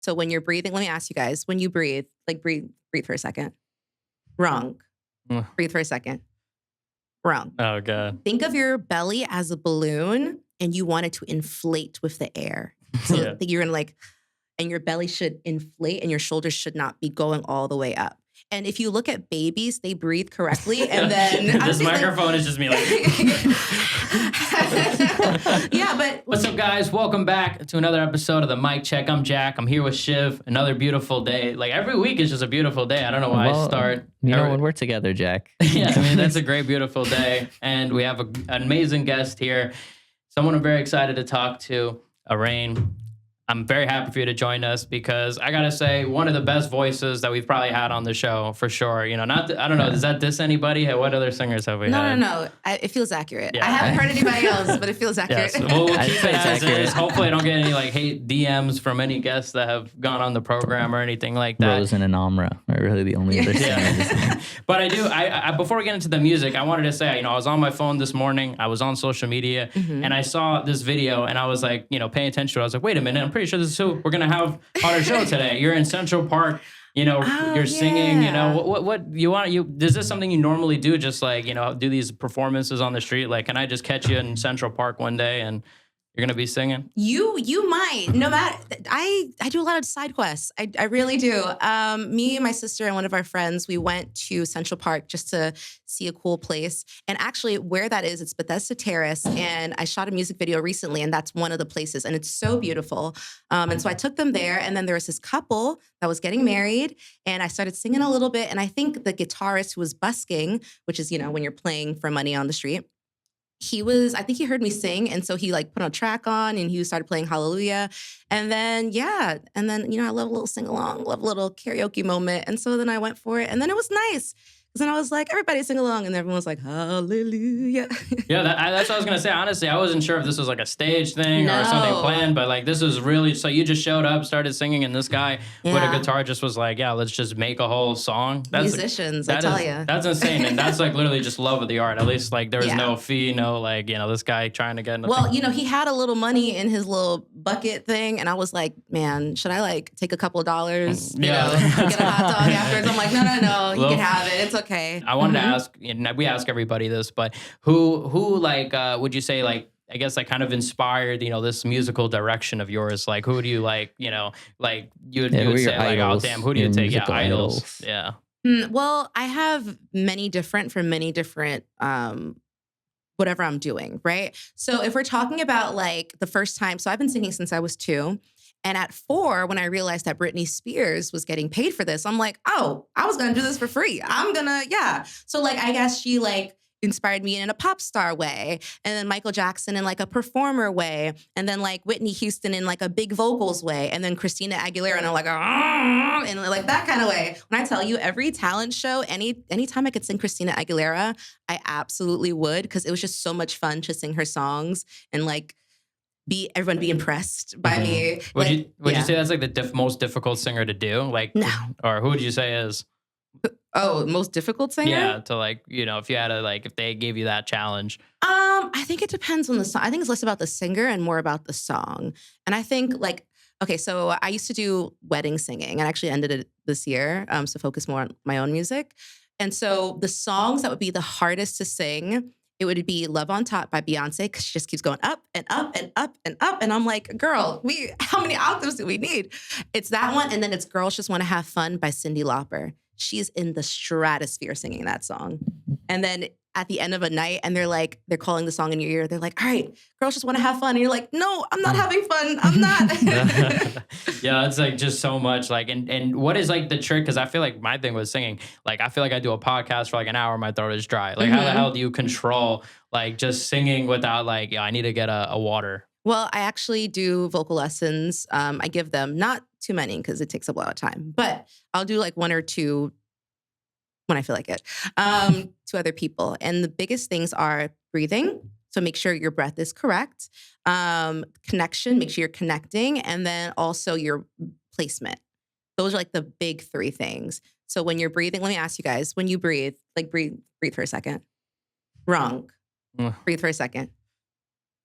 So when you're breathing, let me ask you guys, when you breathe, like breathe for a second. Wrong. Breathe for a second. Wrong. Oh, God. Think of your belly as a balloon and you want it to inflate with the air. So you're going to and your belly should inflate and your shoulders should not be going all the way up. And if you look at babies, they breathe correctly. And then this microphone is just me like. Yeah, but what's up, guys? Welcome back to another episode of the Mic Check. I'm Jack. I'm here with Chiv. Another beautiful day. Like every week is just a beautiful day. I don't know why I start. When we're together, Jack. Yeah, I mean, that's a great, beautiful day. And we have an amazing guest here. Someone I'm very excited to talk to, Erene. I'm very happy for you to join us because I gotta say, one of the best voices that we've probably had on the show for sure. You know, I don't know, does that diss anybody? What other singers have we had? No. It feels accurate. Yeah. I haven't heard anybody else, but it feels accurate. Yes. We'll keep it as is. Hopefully, I don't get any hate DMs from any guests that have gone on the program or anything like that. Rose and Anamra are really the only other singers. But I before we get into the music, I wanted to say, I was on my phone this morning. I was on social media, and I saw this video, and I was like, paying attention to it. I was like, wait a minute, I'm pretty sure this is who we're gonna have on our show today. You're in Central Park, you're singing, what you want, is this something you normally do? Just do these performances on the street? Like, can I just catch you in Central Park one day and you're gonna be singing? You might. No matter, I do a lot of side quests. I really do. Me and my sister and one of our friends, we went to Central Park just to see a cool place. And actually, where that is, it's Bethesda Terrace. And I shot a music video recently, and that's one of the places. And it's so beautiful. And so I took them there. And then there was this couple that was getting married, and I started singing a little bit. And I think the guitarist who was busking, which is when you're playing for money on the street. I think he heard me sing. And so he put a track on and he started playing Hallelujah. And then, I love a little sing along, love a little karaoke moment. And so then I went for it and then it was nice. Because then I was like, everybody sing along, and everyone was like, hallelujah. Yeah, that's what I was going to say. Honestly, I wasn't sure if this was a stage thing or something planned, but this was really, so you just showed up, started singing, and this guy with a guitar just was like, yeah, let's just make a whole song. Musicians, I tell you. That's insane, and that's literally just love of the art. At least there was no fee, no this guy trying to get in the thing. He had a little money in his little bucket thing, and I was like, man, should I take a couple of dollars, get a hot dog afterwards? I'm like, no, you can have it. It's okay. I wanted to ask, and we ask everybody this, but who would you say I guess kind of inspired, this musical direction of yours? Who do you you would say idols, oh damn, who do you take? Yeah, idols. Yeah. Well, I have many different whatever I'm doing, right? So if we're talking about the first time, so I've been singing since I was 2. And at 4, when I realized that Britney Spears was getting paid for this, I'm like, oh, I was going to do this for free. So I guess she inspired me in a pop star way. And then Michael Jackson in a performer way. And then Whitney Houston in a big vocals way. And then Christina Aguilera and I'm like, and that kind of way. When I tell you every talent show, anytime I could sing Christina Aguilera, I absolutely would, because it was just so much fun to sing her songs and everyone be impressed by me. Would you say that's the most difficult singer to do? No. Or who would you say is? Oh, most difficult singer? Yeah, to if you had to if they gave you that challenge. I think it depends on the song. I think it's less about the singer and more about the song. And I think okay, so I used to do wedding singing and actually ended it this year. So focus more on my own music. And so the songs that would be the hardest to sing, it would be Love on Top by Beyonce, because she just keeps going up and up and up and up. And I'm like, girl, how many octaves do we need? It's that one. And then it's Girls Just Want to Have Fun by Cyndi Lauper. She's in the stratosphere singing that song. And then at the end of a night, and they're calling the song in your ear. They're like, all right, girls just want to have fun. And you're like, no, I'm not having fun. I'm not. Yeah, it's just so much. And what is the trick? Because I feel my thing with singing, I feel I do a podcast for an hour, my throat is dry. How the hell do you control just singing without I need to get a water? Well, I actually do vocal lessons. I give them not too many because it takes up a lot of time, but I'll do 1 or 2 when I feel like it, to other people. And the biggest things are breathing. So make sure your breath is correct. Connection, make sure you're connecting. And then also your placement. Those are the big 3 things. So when you're breathing, let me ask you guys, when you breathe, breathe for a second. Wrong. Breathe for a second.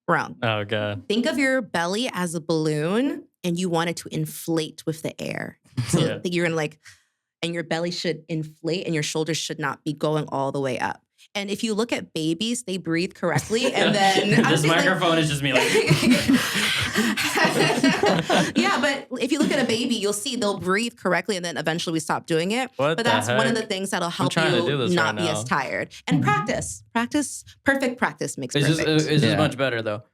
Wrong. Oh, God. Think of your belly as a balloon and you want it to inflate with the air. So that you're gonna like, and your belly should inflate and your shoulders should not be going all the way up. And if you look at babies, they breathe correctly. And then this microphone is just me like. Yeah, but if you look at a baby, you'll see they'll breathe correctly and then eventually we stop doing it. But that's one of the things that'll help you not be as tired. And practice, perfect practice makes perfect. Is this much better though?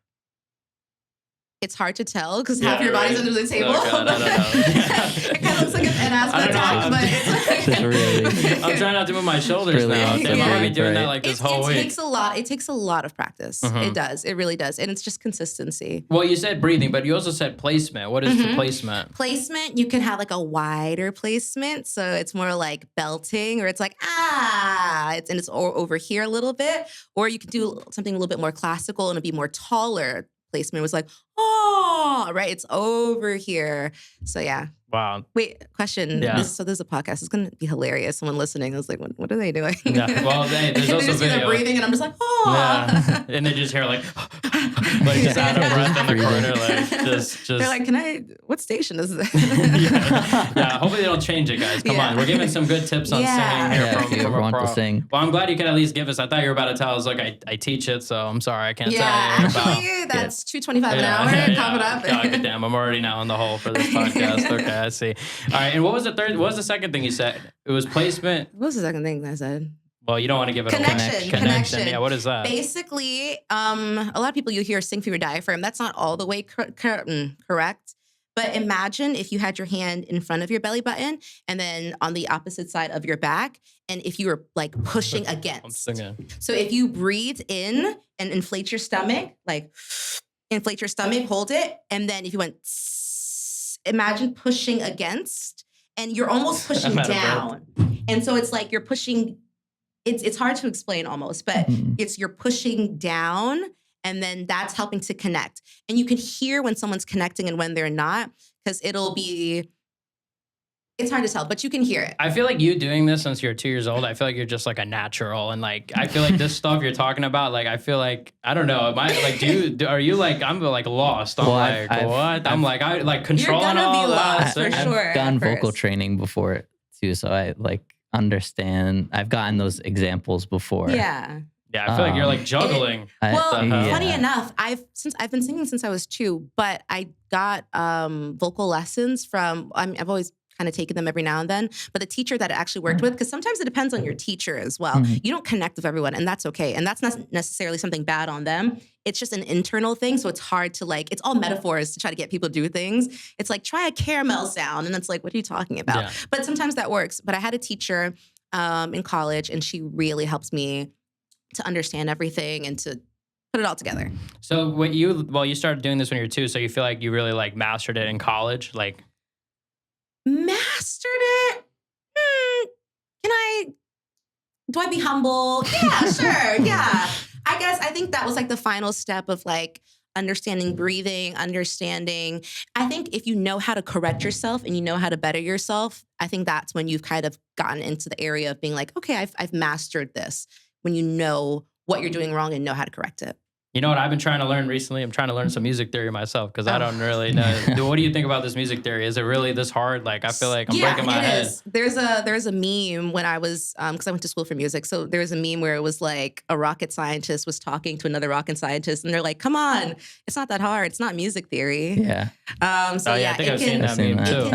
It's hard to tell because half your body's under the table. Oh God, I don't know. It kind of looks like an asthma attack, but it's like really, I'm trying not to move my shoulders now. I'm already doing that like this whole week. It takes a lot of practice. It does. It really does. And it's just consistency. Well, you said breathing, but you also said placement. What is the placement? Placement, you can have like a wider placement. So it's more like belting, or it's like, it's over here a little bit. Or you can do something a little bit more classical and it'd be more taller. Placement was like, right? It's over here. So yeah. Wow. Wait, question. Yeah. So there's a podcast. It's going to be hilarious. Someone listening is like, what are they doing? Yeah. Well, there's also video. They're breathing and I'm just like, Yeah. And they just hear like just out of breath in the corner. Like just. They're like, what station is this? Yeah. Hopefully they don't change it, guys. Come on. We're giving some good tips on singing here from a pro. Sing. Well, I'm glad you can at least give us. I thought you were about to tell us, like, I teach it, so I'm sorry. I can't tell you. Actually, that's $2.25 an hour. Pop it up. God damn, I'm already now in the hole for this podcast. Okay, I see. All right, and what was the second thing you said? It was placement. What was the second thing I said? Well, you don't want to give it connection. Yeah, what is that? Basically, a lot of people you hear sing through your diaphragm. That's not all the way correct. But imagine if you had your hand in front of your belly button and then on the opposite side of your back, and if you were like pushing against. I'm singing. So if you breathe in and inflate your stomach, hold it, and then if you went, imagine pushing against, and you're almost pushing down. And so it's like you're pushing. It's hard to explain almost, but you're pushing down. And then that's helping to connect. And you can hear when someone's connecting and when they're not, because it's hard to tell, but you can hear it. I feel like you doing this since you're 2 years old, I feel like you're just like a natural. And like, I feel like this stuff you're talking about, like, I feel like, I don't know, am I like, are you like, I'm like lost. I'm what? I'm like, I like controlling all that. For sure. I've done vocal training before too. So I like understand, I've gotten those examples before. Yeah. Yeah, I feel like you're like juggling. Funny enough, I've been singing since I was 2, but I got vocal lessons from. I've always kind of taken them every now and then. But the teacher that I actually worked with, because sometimes it depends on your teacher as well. You don't connect with everyone, and that's okay. And that's not necessarily something bad on them. It's just an internal thing, so it's hard to like. It's all metaphors to try to get people to do things. It's like try a caramel sound, and it's like, what are you talking about? Yeah. But sometimes that works. But I had a teacher in college, and she really helps me to understand everything and to put it all together. So you started doing this when you were 2, so you feel like you really like mastered it in college? Like mastered it? Do I be humble? Yeah, sure. Yeah. I think that was like the final step of like understanding breathing, I think if you know how to correct yourself and you know how to better yourself, I think that's when you've kind of gotten into the area of being like, okay, I've mastered this. When you know what you're doing wrong and know how to correct it. You know what I've been trying to learn recently? I'm trying to learn some music theory myself because I don't really know. What do you think about this music theory? Is it really this hard? Like, I feel like I'm breaking my head. Is. There's a meme when I was, because I went to school for music. So there was a meme where it was like a rocket scientist was talking to another rocket scientist and they're like, come on, it's not that hard. It's not music theory. Yeah. I think I've seen that meme too.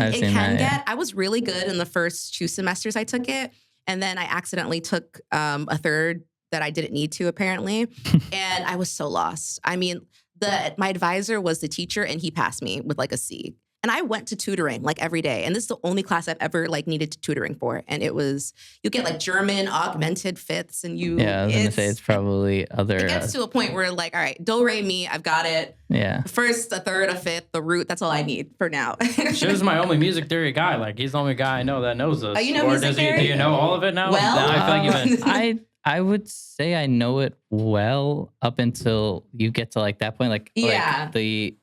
I was really good in the first 2 semesters I took it. And then I accidentally took a third that I didn't need to, apparently. And I was so lost. I mean, my advisor was the teacher and he passed me with like a C. And I went to tutoring like every day. And this is the only class I've ever like needed tutoring for. And it was, you get like German augmented fifths and you. Yeah, I was going to say it's probably other. It gets to a point where like, all right, do, re, mi, I've got it. Yeah. First, a third, a fifth, the root, that's all I need for now. Shiv's my only music theory guy. Like he's the only guy I know that knows this. Oh, you know music theory? Do you know all of it now? Well, I feel like you've been... I would say I know it well up until you get to like that point. Like the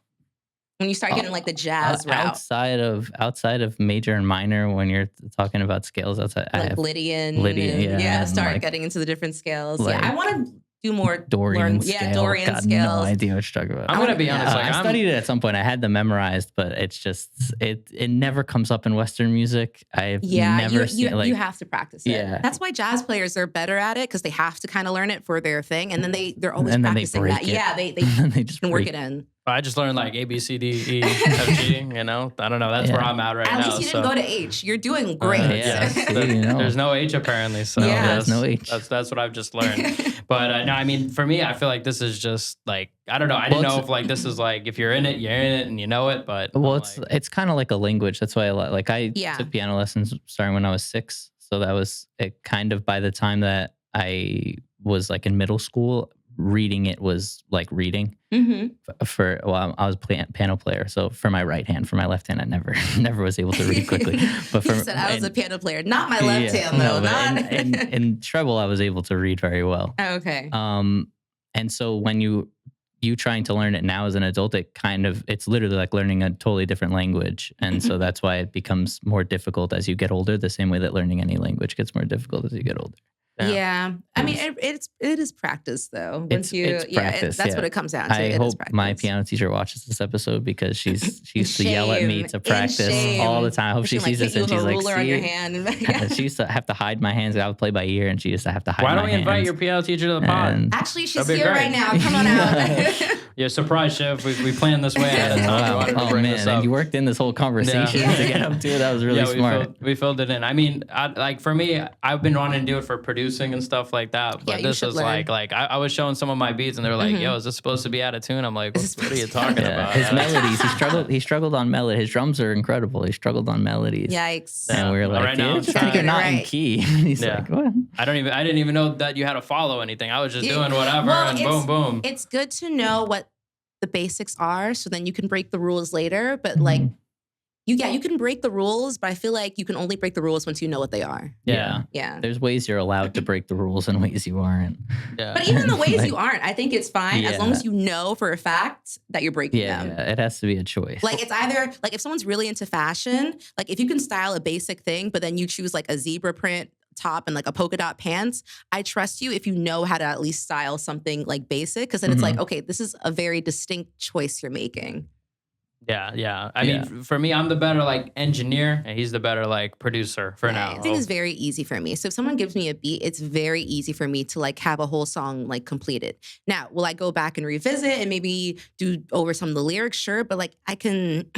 when you start getting like the jazz route. outside of major and minor, when you're talking about scales outside, like Lydian. Start getting into the different scales. Like, I want to do more Dorian scale. Yeah, Dorian Got scales. no idea what you're talking about. I'm gonna be honest. I studied it at some point. I had them memorized, but it's just it never comes up in Western music. I've never seen you have to practice it. Yeah. That's why jazz players are better at it because they have to kind of learn it for their thing, and then they're always and then practicing they that. break it. Yeah, they just can work break it in. I just learned like A, B, C, D, E, F, G, you know? I don't know. That's where I'm at right now. At least you didn't go to H. You're doing great. There's no H apparently. So there's no H. That's what I've just learned. But no, I mean, for me, I feel like this is just like, I don't know. I didn't know if like this is like, if you're in it, you're in it and you know it. But well, it's kind of like a language. That's why I took piano lessons starting when I was 6. So that was it kind of by the time that I was like in middle school, reading it was like reading. I was a piano player, so for my right hand, for my left hand, I never was able to read quickly. But you said I was a piano player, not my left hand though. No, in treble, I was able to read very well. Oh, okay. And so when you trying to learn it now as an adult, it's literally like learning a totally different language, and so that's why it becomes more difficult as you get older. The same way that learning any language gets more difficult as you get older. Yeah. I mean, it is practice though. Once it's practice, that's what it comes down to. I hope my piano teacher watches this episode because she used to yell at me to practice all the time. I hope she sees this and she's like, ruler on your hand. She used to have to hide my hands. I would play by ear and she used to have to hide my hands. Why don't we invite your piano teacher to the pod? Actually, she's here right now. Come on out. Yeah, surprise, chef. We planned this way ahead of time. Oh man, and you worked in this whole conversation to get up to it. That was really smart. We filled it in. I mean, like for me, I've been wanting to do it for producing and stuff like that. But this is like I was showing some of my beats and they were like, "Yo, is this supposed to be out of tune?" I'm like, "What are you talking about?" His melodies. He struggled on melody. His drums are incredible. He struggled on melodies. Yikes! And we were like, right now, "You're not in key." He's like, "What?" I didn't even know that you had to follow anything. I was just doing whatever and boom, boom. It's good to know what the basics are, so then you can break the rules later. But like, you can break the rules, but I feel like you can only break the rules once you know what they are. Yeah. There's ways you're allowed to break the rules and ways you aren't. Yeah. But even the ways you aren't, I think it's fine as long as you know for a fact that you're breaking them. Yeah, it has to be a choice. Like it's either like if someone's really into fashion, like if you can style a basic thing, but then you choose like a zebra print top and like a polka dot pants, I trust you if you know how to at least style something like basic, because then it's like, okay, this is a very distinct choice you're making. Yeah. I mean, for me, I'm the better like engineer, and he's the better like producer for now. I think it's very easy for me. So if someone gives me a beat, it's very easy for me to like have a whole song like completed. Now, will I go back and revisit and maybe do over some of the lyrics? Sure, but like I can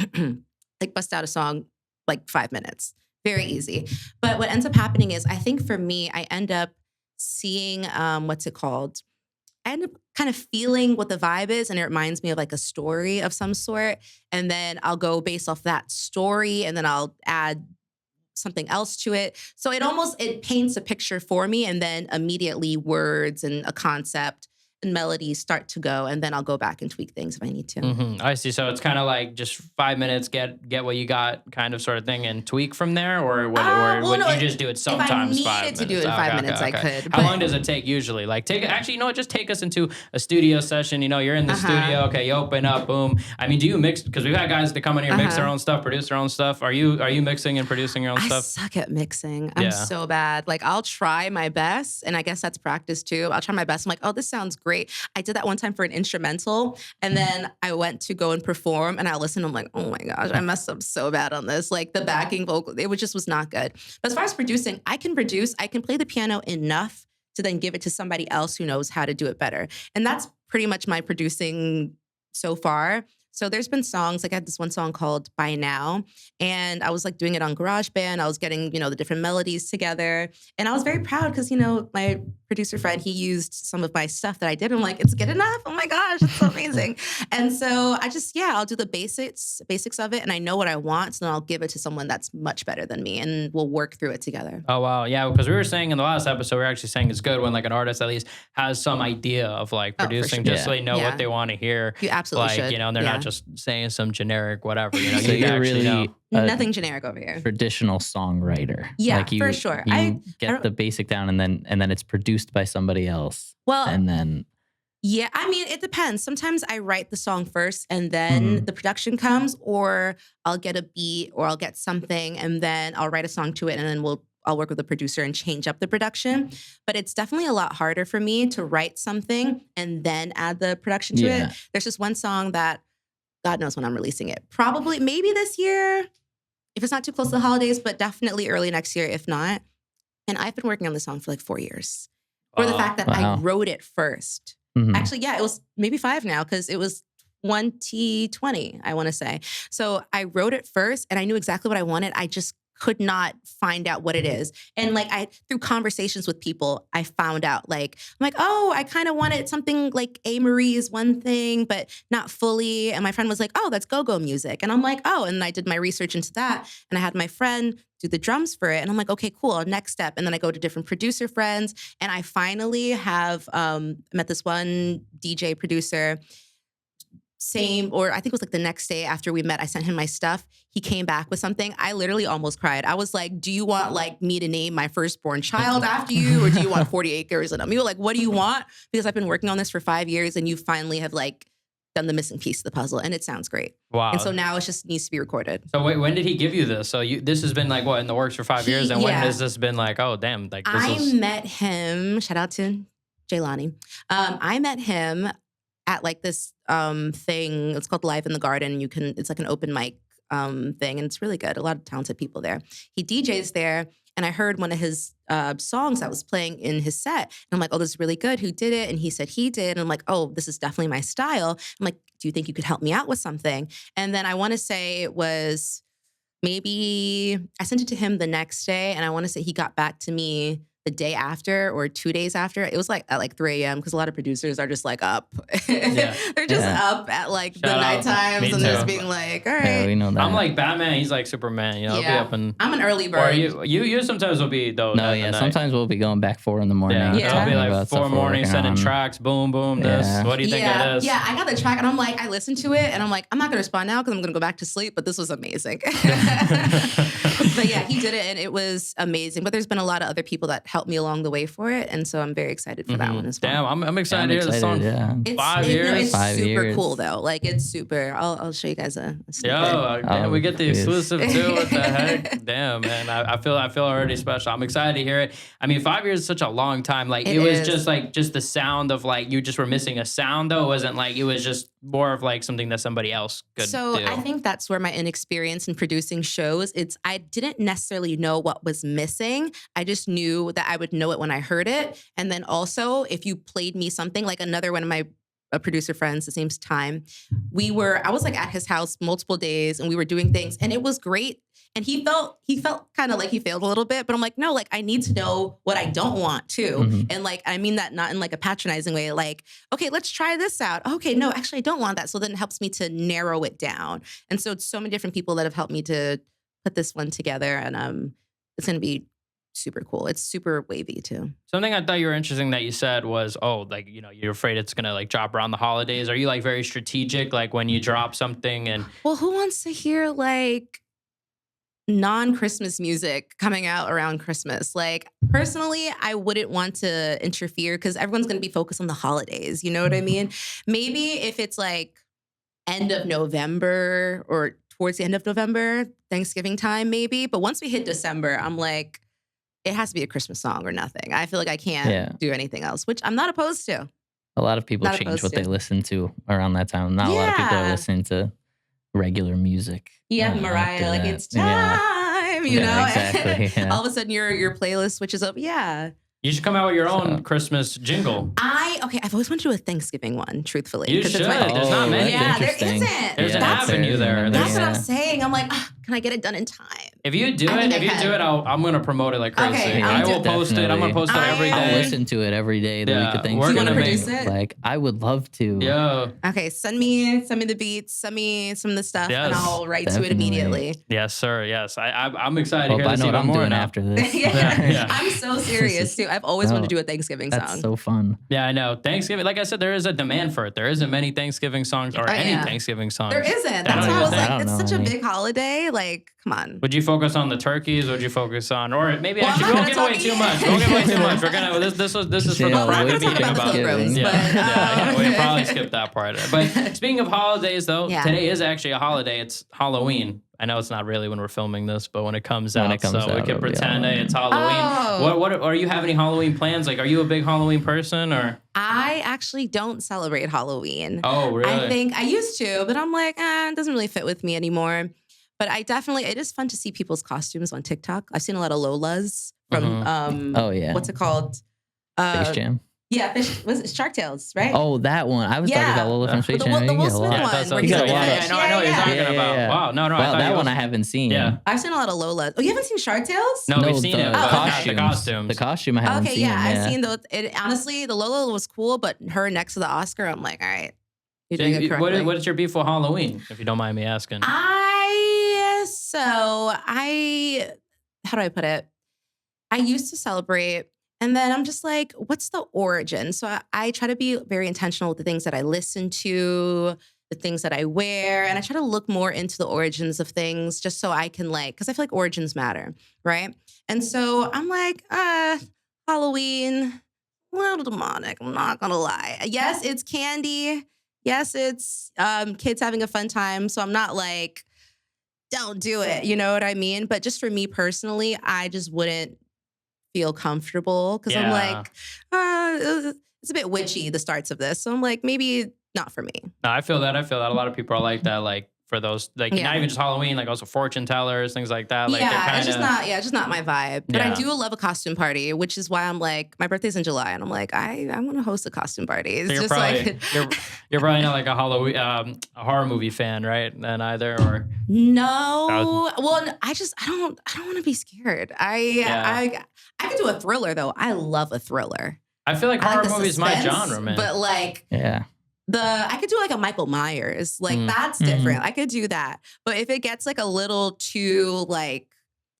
like bust out a song like 5 minutes. Very easy. But what ends up happening is I think for me, I end up seeing what's it called? I end up kind of feeling what the vibe is, and it reminds me of like a story of some sort. And then I'll go based off that story, and then I'll add something else to it. So it paints a picture for me, and then immediately words and a concept and melodies start to go, and then I'll go back and tweak things if I need to. I see. So it's kind of like just 5 minutes, get what you got, kind of sort of thing, and tweak from there, or would you just do it sometimes? If I needed to do it in 5 minutes, I could. How long does it take usually? Like just take us into a studio session. You know, you're in the studio. Okay, you open up, boom. I mean, do you mix? Because we've had guys that come in here, mix their own stuff, produce their own stuff. Are you mixing and producing your own stuff? I suck at mixing. I'm so bad. Like I'll try my best, and I guess that's practice too. I'll try my best. I'm like, oh, this sounds great. I did that one time for an instrumental, and then I went to go and perform, and I listened. I'm like, oh my gosh, I messed up so bad on this. Like the backing vocal, it was not good. But as far as producing, I can play the piano enough to then give it to somebody else who knows how to do it better. And that's pretty much my producing so far. So there's been songs, like I had this one song called By Now, and I was like doing it on GarageBand. I was getting, the different melodies together. And I was very proud because, my producer friend, he used some of my stuff that I did. I'm like, it's good enough. Oh my gosh, it's so amazing. And so I'll do the basics of it. And I know what I want. So then I'll give it to someone that's much better than me, and we'll work through it together. Oh, wow. Yeah. Because we were saying in the last episode, we were actually saying it's good when like an artist at least has some idea of like producing, just so they know what they want to hear. You absolutely should. And they're not just saying some generic whatever. So you're really nothing generic over here. Traditional songwriter. Yeah, for sure. You get the basic down, and then it's produced by somebody else. Well, and then. Yeah, I mean, it depends. Sometimes I write the song first and then the production comes, or I'll get a beat or I'll get something and then I'll write a song to it, and then we'll I'll work with a producer and change up the production. But it's definitely a lot harder for me to write something and then add the production to it. There's just one song that God knows when I'm releasing it. Probably, maybe this year, if it's not too close to the holidays, but definitely early next year, if not. And I've been working on this song for like 4 years. For the fact that I wrote it first. Actually, yeah, it was maybe 5 now because it was 2020, I want to say. So I wrote it first and I knew exactly what I wanted. I just could not find out what it is. And like through conversations with people, I found out I'm like, oh, I kind of wanted something like A. Marie is one thing, but not fully. And my friend was like, oh, that's go-go music. And I'm like, oh, and I did my research into that. And I had my friend do the drums for it. And I'm like, okay, cool, next step. And then I go to different producer friends. And I finally have met this one DJ producer. Or I think it was like the next day after we met, I sent him my stuff. He came back with something. I literally almost cried. I was like, do you want like me to name my firstborn child after you? Or do you want 40 acres? And you were like, what do you want? Because I've been working on this for 5 years and you finally have like done the missing piece of the puzzle and it sounds great. Wow. And so now it just needs to be recorded. So wait, when did he give you this? So this has been like what, in the works for 5 years? And when has this been like, oh damn, like this met him, shout out to Jaylani. I met him at like this thing. It's called Live in the Garden. It's like an open mic thing, and it's really good. A lot of talented people there. He DJs there, and I heard one of his songs that was playing in his set. And I'm like, oh, this is really good. Who did it? And he said he did. And I'm like, oh, this is definitely my style. I'm like, do you think you could help me out with something? And then I want to say it was maybe I sent it to him the next day, and I want to say he got back to me the day after or 2 days after. It was like at like 3 a.m. because a lot of producers are just like up. They're just up at like the night times and just being like, all right. Yeah, we know that. I'm like Batman. He's like Superman. You know, I'll be up and I'm an early bird. Or you sometimes will be though. No, yeah. Sometimes we'll be going back 4 in the morning. Yeah. It'll be like 4 in the morning, sending tracks. Boom, boom. This. What do you think of this? Yeah, I got the track and I'm like, I listened to it and I'm like, I'm not gonna respond now because I'm gonna go back to sleep. But this was amazing. But yeah, he did it and it was amazing. But there's been a lot of other people that helped me along the way for it, and so I'm very excited for that one as well. Damn, I'm excited to hear the song. Yeah. 5 years. It's 5 super years. cool though. Like it's super. I'll show you guys a snippet. Damn, we get the exclusive too. What the heck? Damn, man. I feel already special. I'm excited to hear it. I mean, 5 years is such a long time. Like it was just the sound of like you just were missing a sound though. It wasn't like it was just more of like something that somebody else could do. So I think that's where my inexperience in producing shows, I didn't necessarily know what was missing. I just knew that I would know it when I heard it. And then also if you played me something, like another one of my producer friends, the same time, I was like at his house multiple days and we were doing things and it was great. And he felt kind of like he failed a little bit, but I'm like, no, like I need to know what I don't want too. Mm-hmm. And like, I mean that not in like a patronizing way, like, okay, let's try this out. Okay, no, actually I don't want that. So then it helps me to narrow it down. And so it's so many different people that have helped me to put this one together. And it's going to be super cool. It's super wavy too. Something I thought you were interesting that you said was, like, you know, you're afraid it's going to like drop around the holidays. Are you like very strategic? Like when you drop something and... Well, who wants to hear like non-Christmas music coming out around Christmas? Like personally, I wouldn't want to interfere because everyone's going to be focused on the holidays. You know what I mean? Maybe if it's like end of November or towards the end of November, Thanksgiving time, maybe. But once we hit December, I'm like, it has to be a Christmas song or nothing. I feel like I can't do anything else, which I'm not opposed to. A lot of people change what they listen to around that time. Not a lot of people are listening to regular music. Yeah, Mariah, like it's time, you know? Exactly. Yeah. All of a sudden your playlist switches up. Yeah. You should come out with your own Christmas jingle. I've always wanted to do a Thanksgiving one, truthfully. You should. There's not many. Yeah, there isn't. There's an avenue there. That's what I'm saying. I'm like, can I get it done in time? If you do it, I'm going to promote it like crazy. Okay, I will post it. I'm going to post it every day. I'll listen to it every day the week of Thanksgiving. We're going to produce it? Like, I would love to. Yeah. Okay, send me the beats, send me some of the stuff, and I'll write to it immediately. Yes, sir. Yes. I'm excited to hear this I know even what I'm more doing now. after this. I'm so serious, too. I've always wanted to do a Thanksgiving song. That's so fun. Yeah, I know. Thanksgiving, like I said, there is a demand for it. There isn't many Thanksgiving songs or any Thanksgiving songs. There isn't. That's why I was like, it's such a big holiday. Like, come on. Would you focus focus on the turkeys? Would you focus on, or maybe actually we won't give away too much. We won't give away too much. We're gonna this is for the private meeting about we probably skip that part. But speaking of holidays, though, today is actually a holiday. It's Halloween. I know it's not really when we're filming this, but when it comes out, we can pretend it's Halloween. What are you have any Halloween plans? Like, are you a big Halloween person or? I actually don't celebrate Halloween. Oh, really? I think I used to, but I'm like, it doesn't really fit with me anymore. But it is fun to see people's costumes on TikTok. I've seen a lot of Lolas from, what's it called? Space Jam. Yeah, was it Shark Tales, right? Oh, that one. I was talking about Lola from Space Jam. The Will Smith one. I know what you're talking about. Yeah. Wow, no. Well, that one I haven't seen. Yeah. I've seen a lot of Lolas. Oh, you haven't seen Shark Tales? No, we've seen it. The costumes. The costume I haven't seen. I've seen those. Honestly, the Lola was cool, but her next to the Oscar, I'm like, all right, you're doing it correctly. What is your beef for Halloween, if you don't mind me asking? How do I put it? I used to celebrate, and then I'm just like, what's the origin? So I try to be very intentional with the things that I listen to, the things that I wear, and I try to look more into the origins of things just so I can because I feel like origins matter, right? And so I'm like, Halloween, a little demonic, I'm not gonna lie. Yes, it's candy. Yes, it's kids having a fun time. So I'm not like, don't do it. You know what I mean? But just for me personally, I just wouldn't feel comfortable because I'm like, it's a bit witchy, the starts of this. So I'm like, maybe not for me. No, I feel that. A lot of people are like that, like for those, like not even just Halloween, like also fortune tellers, things like that. Like it's just not my vibe. But I do love a costume party, which is why I'm like, my birthday's in July, and I'm like, I want to host a costume party. It's so you're probably not like a Halloween a horror movie fan, right? Then either or no. Well, I don't want to be scared. I can do a thriller though. I love a thriller. I feel like horror movies is my genre, man. But I could do like a Michael Myers. Like that's different. I could do that. But if it gets like a little too like,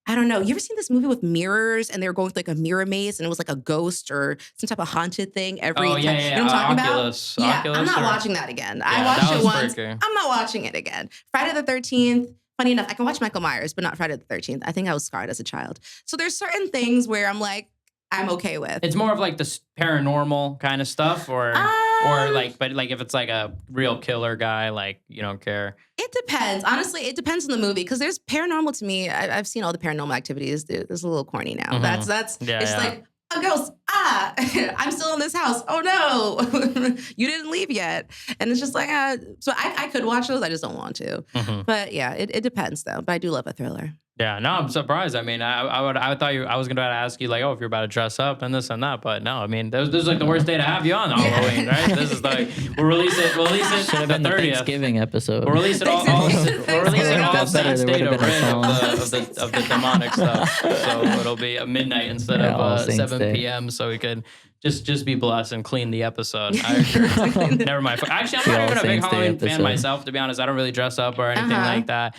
I don't know. You ever seen this movie with mirrors and they were going through like a mirror maze and it was like a ghost or some type of haunted thing every time? Yeah. You know what I'm talking Oculus. about? Yeah, Oculus I'm not watching that again. I watched it once. I'm not watching it again. Friday the 13th. Funny enough, I can watch Michael Myers, but not Friday the 13th. I think I was scarred as a child. So there's certain things where I'm like, I'm okay with. It's more of like the paranormal kind of stuff, or like, but like if it's like a real killer guy, like you don't care. It depends. Honestly, it depends on the movie because there's paranormal to me. I've seen all the Paranormal Activities. It's a little corny now. It's like a ghost. I'm still in this house. Oh no, you didn't leave yet. And it's just like, so I could watch those. I just don't want to. But yeah, it depends though. But I do love a thriller. Yeah, no, I'm surprised. I mean, I thought I was gonna ask you like, if you're about to dress up and this and that, but no, I mean, this is like the worst day to have you on Halloween, right? This is like we'll release it. Should have been the 30th. Thanksgiving episode. We'll release it all. We'll release it all state of the demonic stuff. So it'll be at midnight instead of 7 p.m. So we could just be blessed and clean the episode. Never mind. Actually, I'm not even a big Halloween fan myself, to be honest. I don't really dress up or anything like that.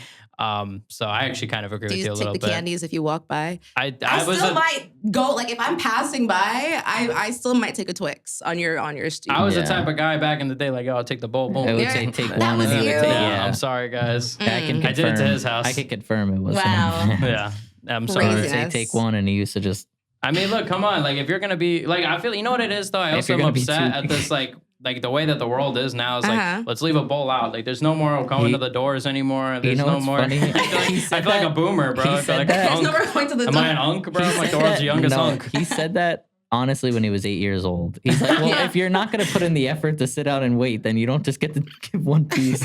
So I actually kind of agree with you a little bit. Do you take the candies if you walk by? I still might go, like if I'm passing by, I still might take a Twix on your street. I was the type of guy back in the day, like, I'll take the bowl, boom. I would say take one. And I'm sorry, guys. I did it to his house. I can confirm it was him. Yeah. I'm sorry. I would say take one, and he used to just... I mean, look, come on. Like, if you're going to be... Like, I feel... You know what it is, though? I also am upset at this, like the way that the world is now is like, let's leave a bowl out. Like, there's no more going to the doors anymore. There's no more. Funny? I feel like a boomer, bro. I feel like an unk. Am I an unk, bro? I'm like the world's youngest unk. He said that honestly when he was 8 years old. He's like, well, if you're not going to put in the effort to sit out and wait, then you don't just get to give one piece.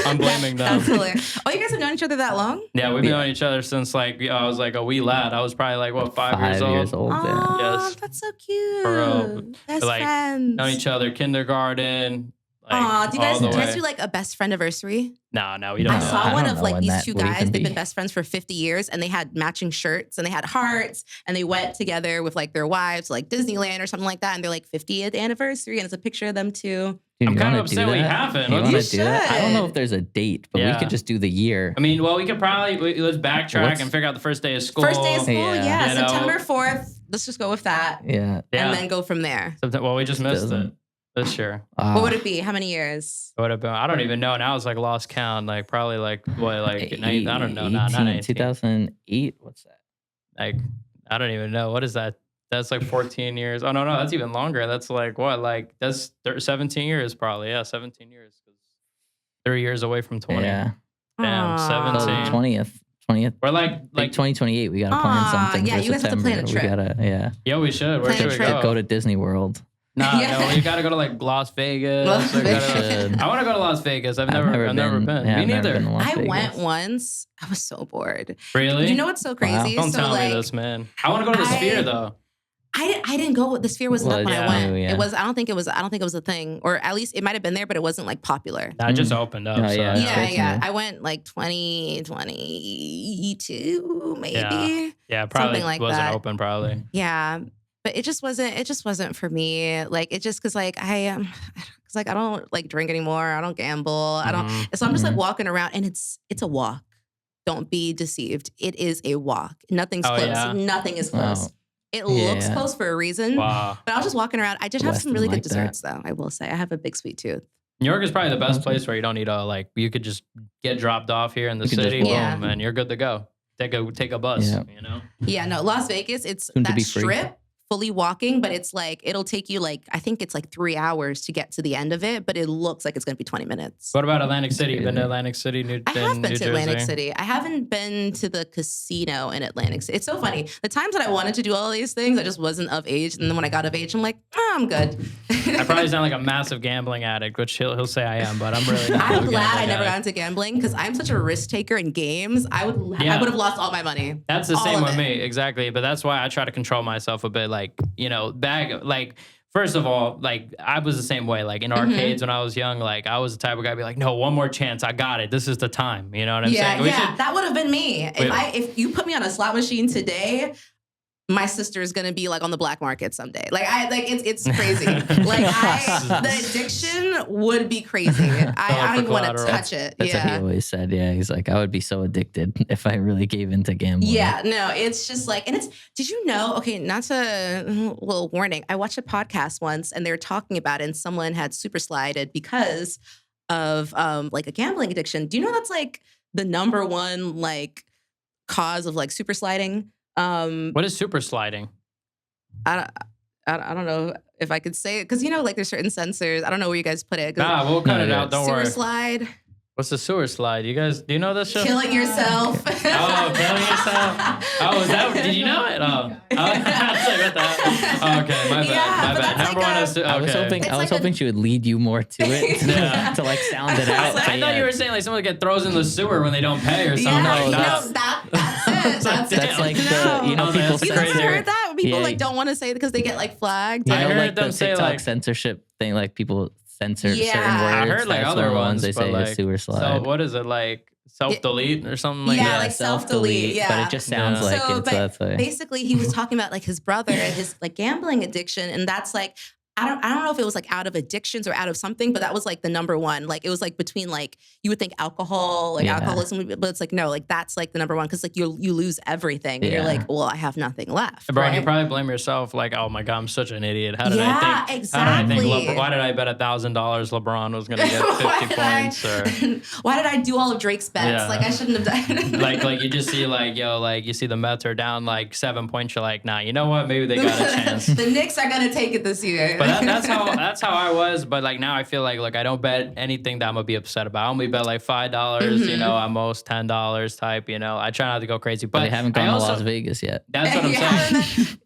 I'm blaming them. That's hilarious. Oh, you guys have known each other that long? Yeah, we've known each other since like I was like a wee lad. I was probably like, 5 years old? Oh, yes. That's so cute. For real. Best friends. Known each other kindergarten. Like, do you guys do like a best friend anniversary? No, we don't. I saw one of like these two guys. They've been best friends for 50 years, and they had matching shirts, and they had hearts, and they went together with like their wives, like Disneyland or something like that, and they're like 50th anniversary, and it's a picture of them too. Dude, I'm kind of upset we haven't. You should. I don't know if there's a date, but we could just do the year. I mean, well, we could probably let's backtrack and figure out the first day of school. First day of school, September 4th. Let's just go with that. Yeah. And then go from there. Well, we just missed it. This year. What would it be? How many years? It would have been, I don't even know. Now it's like lost count. Like probably like what, like I don't know. Not 18. 2008. What's that? Like I don't even know. What is that? That's like 14 years. Oh no, that's even longer. That's like what? Like that's 17 years probably. Yeah, 17 years. 3 years away from 20. Yeah. Damn, 17. 20th. We're like 2028. We gotta plan something. Yeah, for you guys have to September. plan a trip. We gotta, Yeah, we should. Where should we go to Disney World. No, you gotta go to like Las Vegas. I want to go to Las Vegas. I've never been. Yeah, Me neither. I went once. I was so bored. Really? You know what's so crazy? Wow. Don't tell me this, man. I want to go to the Sphere though. I didn't go. The Sphere wasn't up when I went. Yeah. It was. I don't think it was a thing, or at least it might have been there, but it wasn't like popular. I just opened up. Yeah. I went like 2022, maybe. Yeah, probably something like wasn't that. open, probably. Yeah, but it just wasn't for me. Like it just because like I don't like drink anymore. I don't gamble. I don't. So I'm just like walking around, and it's a walk. Don't be deceived. It is a walk. Nothing's close. Yeah? Nothing is close. Wow. It looks close for a reason. Wow. But I was just walking around. I just have some really good desserts, that. though. I will say I have a big sweet tooth. New York is probably the best place where you don't need to you could just get dropped off here in the city, boom, and you're good to go. Take a bus, you know? Yeah, no, Las Vegas, it's Soon that strip, fully walking, but it's like, it'll take you I think it's like 3 hours to get to the end of it, but it looks like it's going to be 20 minutes. What about Atlantic City? You been to Atlantic City, I have been New to Atlantic Jersey? City. I haven't been to the casino in Atlantic City. It's so funny. The times that I wanted to do all these things, I just wasn't of age. And then when I got of age, I'm like, I'm good. I probably sound like a massive gambling addict, which he'll say I am, but I'm really not. I'm glad I never got into gambling because I'm such a risk taker in games. I would have lost all my money. That's the same with me, exactly. But that's why I try to control myself a bit. First of all, I was the same way. Like in arcades when I was young, I was the type of guy to be like, no, one more chance, I got it. This is the time. You know what I'm saying? That would have been me. If you put me on a slot machine today, my sister is gonna be on the black market someday. It's crazy. The addiction would be crazy. I don't even want to touch it. That's what he always said. Yeah, he's like, I would be so addicted if I really gave into gambling. Yeah, no, it's just and it's. Did you know? Okay, not to little warning. I watched a podcast once, and they were talking about it, and someone had super slided because of a gambling addiction. Do you know that's the number one cause of super sliding? What is super sliding? I don't know if I could say it because there's certain sensors. I don't know where you guys put it. We'll cut it out. Don't worry. Sewer slide. What's the sewer slide? You guys, do you know this show? Killing yourself. Oh, killing yourself. Oh, is that? Did you know it? Oh, I was like, what the? Oh, okay, my bad. My bad. Number one is. Okay. I was hoping she would lead you more to it to sound it out. I thought you were saying someone get throws in the sewer when they don't pay or something. That's it. That's people. You never heard that? People don't want to say it because they get flagged. I heard them say TikTok censorship thing, people censor certain words. I heard other ones they say a sewer slide. So what is it self-delete or something like that? Yeah, self-delete. Yeah, but it just sounds like it. So that's why. Basically, he was talking about his brother and his gambling addiction, and that's I don't know if it was out of addictions or out of something, but that was the number one. It was between you would think alcohol, alcoholism, but it's no, that's the number one because you lose everything. And you're well, I have nothing left. Bro, you probably blame yourself. Oh my God, I'm such an idiot. How did I think? Exactly. Why did I bet $1,000 LeBron was going to get 50 points? Why did I do all of Drake's bets? I shouldn't have done. You just see you see the Mets are down 7 points. You're nah, you know what? Maybe they got a chance. The Knicks are going to take it this year. But that's how I was. But now I feel like I don't bet anything that I'm gonna be upset about. I only bet $5, at most $10 type. I try not to go crazy. But they haven't gone to Las Vegas yet. That's what I'm saying.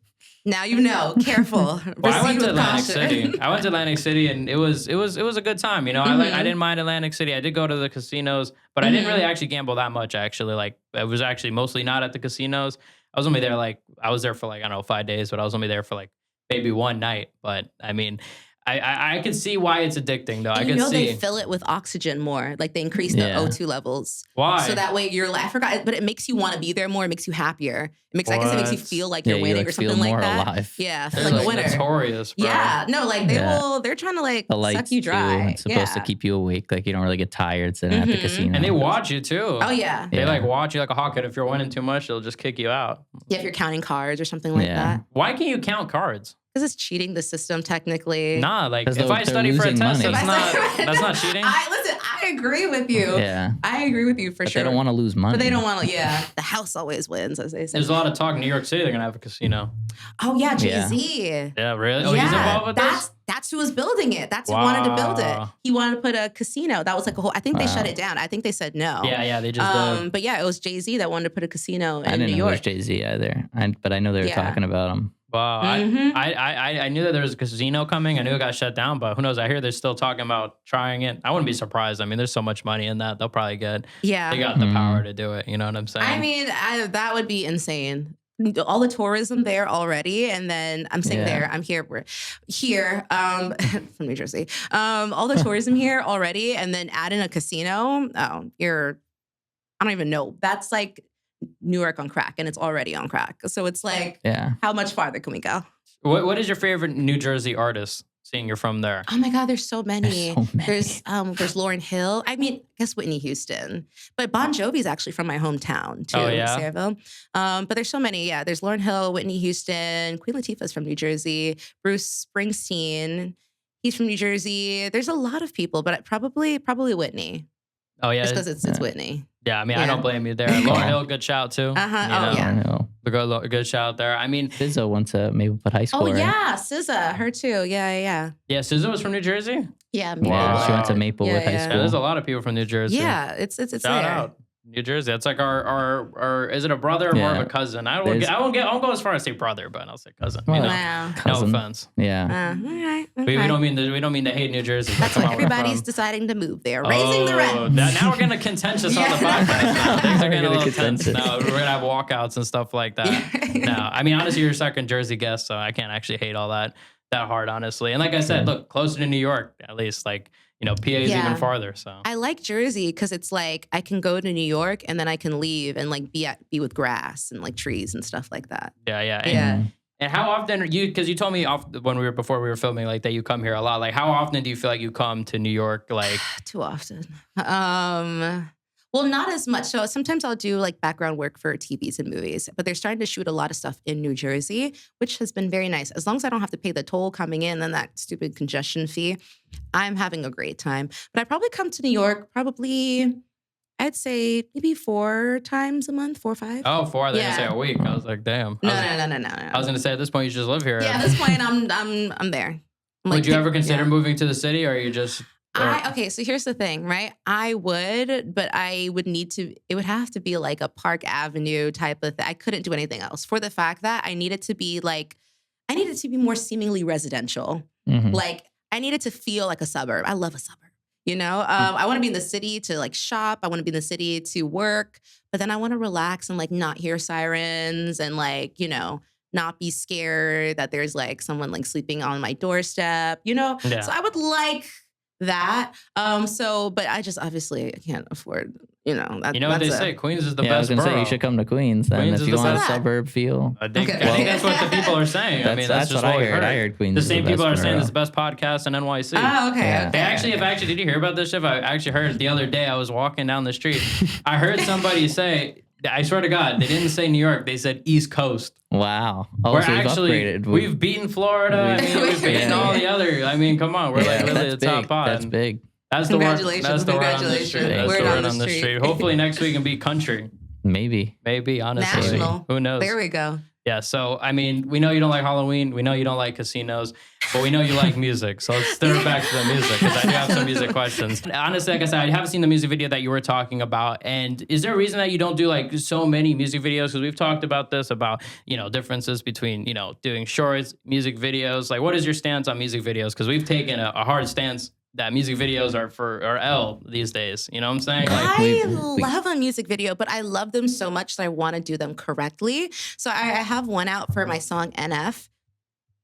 Now you know. Careful. Well, I went to Atlantic City. I went to Atlantic City, and it was a good time. I didn't mind Atlantic City. I did go to the casinos, but I didn't really actually gamble that much. Actually, it was actually mostly not at the casinos. I was only there I was there for I don't know 5 days, but I was only there for maybe one night. But I mean, I can see why it's addicting, though. And they fill it with oxygen more. They increase the O2 levels. Why? So that way I forgot, but it makes you want to be there more. It makes you happier. I guess it makes you feel like you're winning or something like that. Alive. Yeah, feel like a winner. Notorious, bro. Yeah, no, they're trying to suck you dry. It's supposed to keep you awake, you don't really get tired sitting at the casino. And they watch you too. Oh yeah. They watch you like a hawk. If you're winning too much, they'll just kick you out. Yeah, if you're counting cards or something like that. Why can't you count cards? Because it's cheating the system technically. Nah, like if I study for a test, that's not cheating. I agree with you. Yeah. I agree with you for sure. They don't want to lose money. But they don't want to, the house always wins, as they say. There's a lot of talk in New York City they're going to have a casino. Oh, yeah, Jay-Z. Yeah, really? Oh, he's involved with this? That's who was building it. That's who wanted to build it. He wanted to put a casino. That was like a whole, I think they shut it down. I think they said no. Yeah, they just did. But yeah, it was Jay-Z that wanted to put a casino in New York. I didn't know it was Jay-Z either, but I know they were talking about him. Wow, I knew that there was a casino coming. I knew it got shut down, but who knows? I hear they're still talking about trying it. I wouldn't be surprised. I mean, there's so much money in that. They'll probably get. Yeah, they got the power to do it. You know what I'm saying? I mean, that would be insane. All the tourism there already, and then I'm saying there. I'm here. We're here from New Jersey. All the tourism here already, and then add in a casino. Oh, I don't even know. That's like New York on crack, and it's already on crack. So it's like, how much farther can we go? What is your favorite New Jersey artist? Seeing you're from there. Oh my God, there's so many. There's Lauryn Hill. I mean, I guess Whitney Houston, but Bon Jovi's actually from my hometown too, Sayreville. But there's so many. Yeah, there's Lauryn Hill, Whitney Houston, Queen Latifah's from New Jersey, Bruce Springsteen, he's from New Jersey. There's a lot of people, but probably Whitney. Oh yeah, just because it's Whitney. Yeah, I mean, I don't blame you there. Lauryn Hill, good shout too. Good shout there. I mean, SZA went to Maplewood High School. Oh yeah, SZA, her too. Yeah. Yeah, SZA was from New Jersey. Yeah, wow. She went to Maplewood High School. Yeah, there's a lot of people from New Jersey. Yeah, it's shout out. New Jersey. It's like our is it a brother or more of a cousin? I won't go as far as say brother, but I'll say cousin. Well, cousin. No offense. Yeah. All right. Okay. We don't mean to hate New Jersey. That's why everybody's deciding to move there, raising the rent. Now we're getting contentious on the podcast. Now. Things are getting a little tense now. We're gonna have walkouts and stuff like that. No, I mean honestly, you're a second Jersey guest, so I can't actually hate all that hard, honestly. And like I said, look, closer to New York, at least like. PA is even farther. So I like Jersey because it's like I can go to New York and then I can leave and like be with grass and like trees and stuff like that. Yeah. And how often are you? Because you told me before we were filming like that you come here a lot. Like how often do you feel like you come to New York? Like too often. Well, not as much. So sometimes I'll do like background work for TVs and movies, but they're starting to shoot a lot of stuff in New Jersey, which has been very nice. As long as I don't have to pay the toll coming in and that stupid congestion fee, I'm having a great time. But I probably come to New York I'd say maybe 4 times a month, 4 or 5. Oh, 4? They didn't say a week. I was like, damn. No. I was gonna say at this point you just live here. Yeah, at this point I'm there. Would you ever consider moving to the city, or are you just? Okay, so here's the thing, right? I would, but it would have to be like a Park Avenue type of thing. I couldn't do anything else for the fact that I needed to be more seemingly residential. Mm-hmm. Like I needed to feel like a suburb. I love a suburb, I want to be in the city to like shop. I want to be in the city to work, but then I want to relax and like not hear sirens and like, not be scared that there's like someone like sleeping on my doorstep, So I would like that. But I just obviously can't afford, what they say, Queens is the best. I was gonna say you should come to Queens then if you want a suburb feel. I think that's what the people are saying. That's just what I heard. I heard Queens. The same people are saying it's the best podcast in NYC. Oh, okay. Yeah. Actually, did you hear about this, Chiv? I actually heard the other day. I was walking down the street. I heard somebody say, I swear to God, they didn't say New York. They said East Coast. Wow. We've beaten Florida. We've beaten all the other. Come on. We're like really the top pod. That's big. That's the word. That's the word on the street. That's the word on the street. Hopefully next week can be country. Maybe, national. Honestly. Maybe. Who knows? There we go. Yeah, so, we know you don't like Halloween. We know you don't like casinos. But we know you like music. So let's turn back to the music because I do have some music questions. Honestly, like I said, I haven't seen the music video that you were talking about. And is there a reason that you don't do like so many music videos? Because we've talked about this, about, differences between, doing shorts, music videos. Like, what is your stance on music videos? Because we've taken a hard stance that music videos are L these days. You know what I'm saying? I love a music video, but I love them so much that I want to do them correctly. So I have one out for my song NF.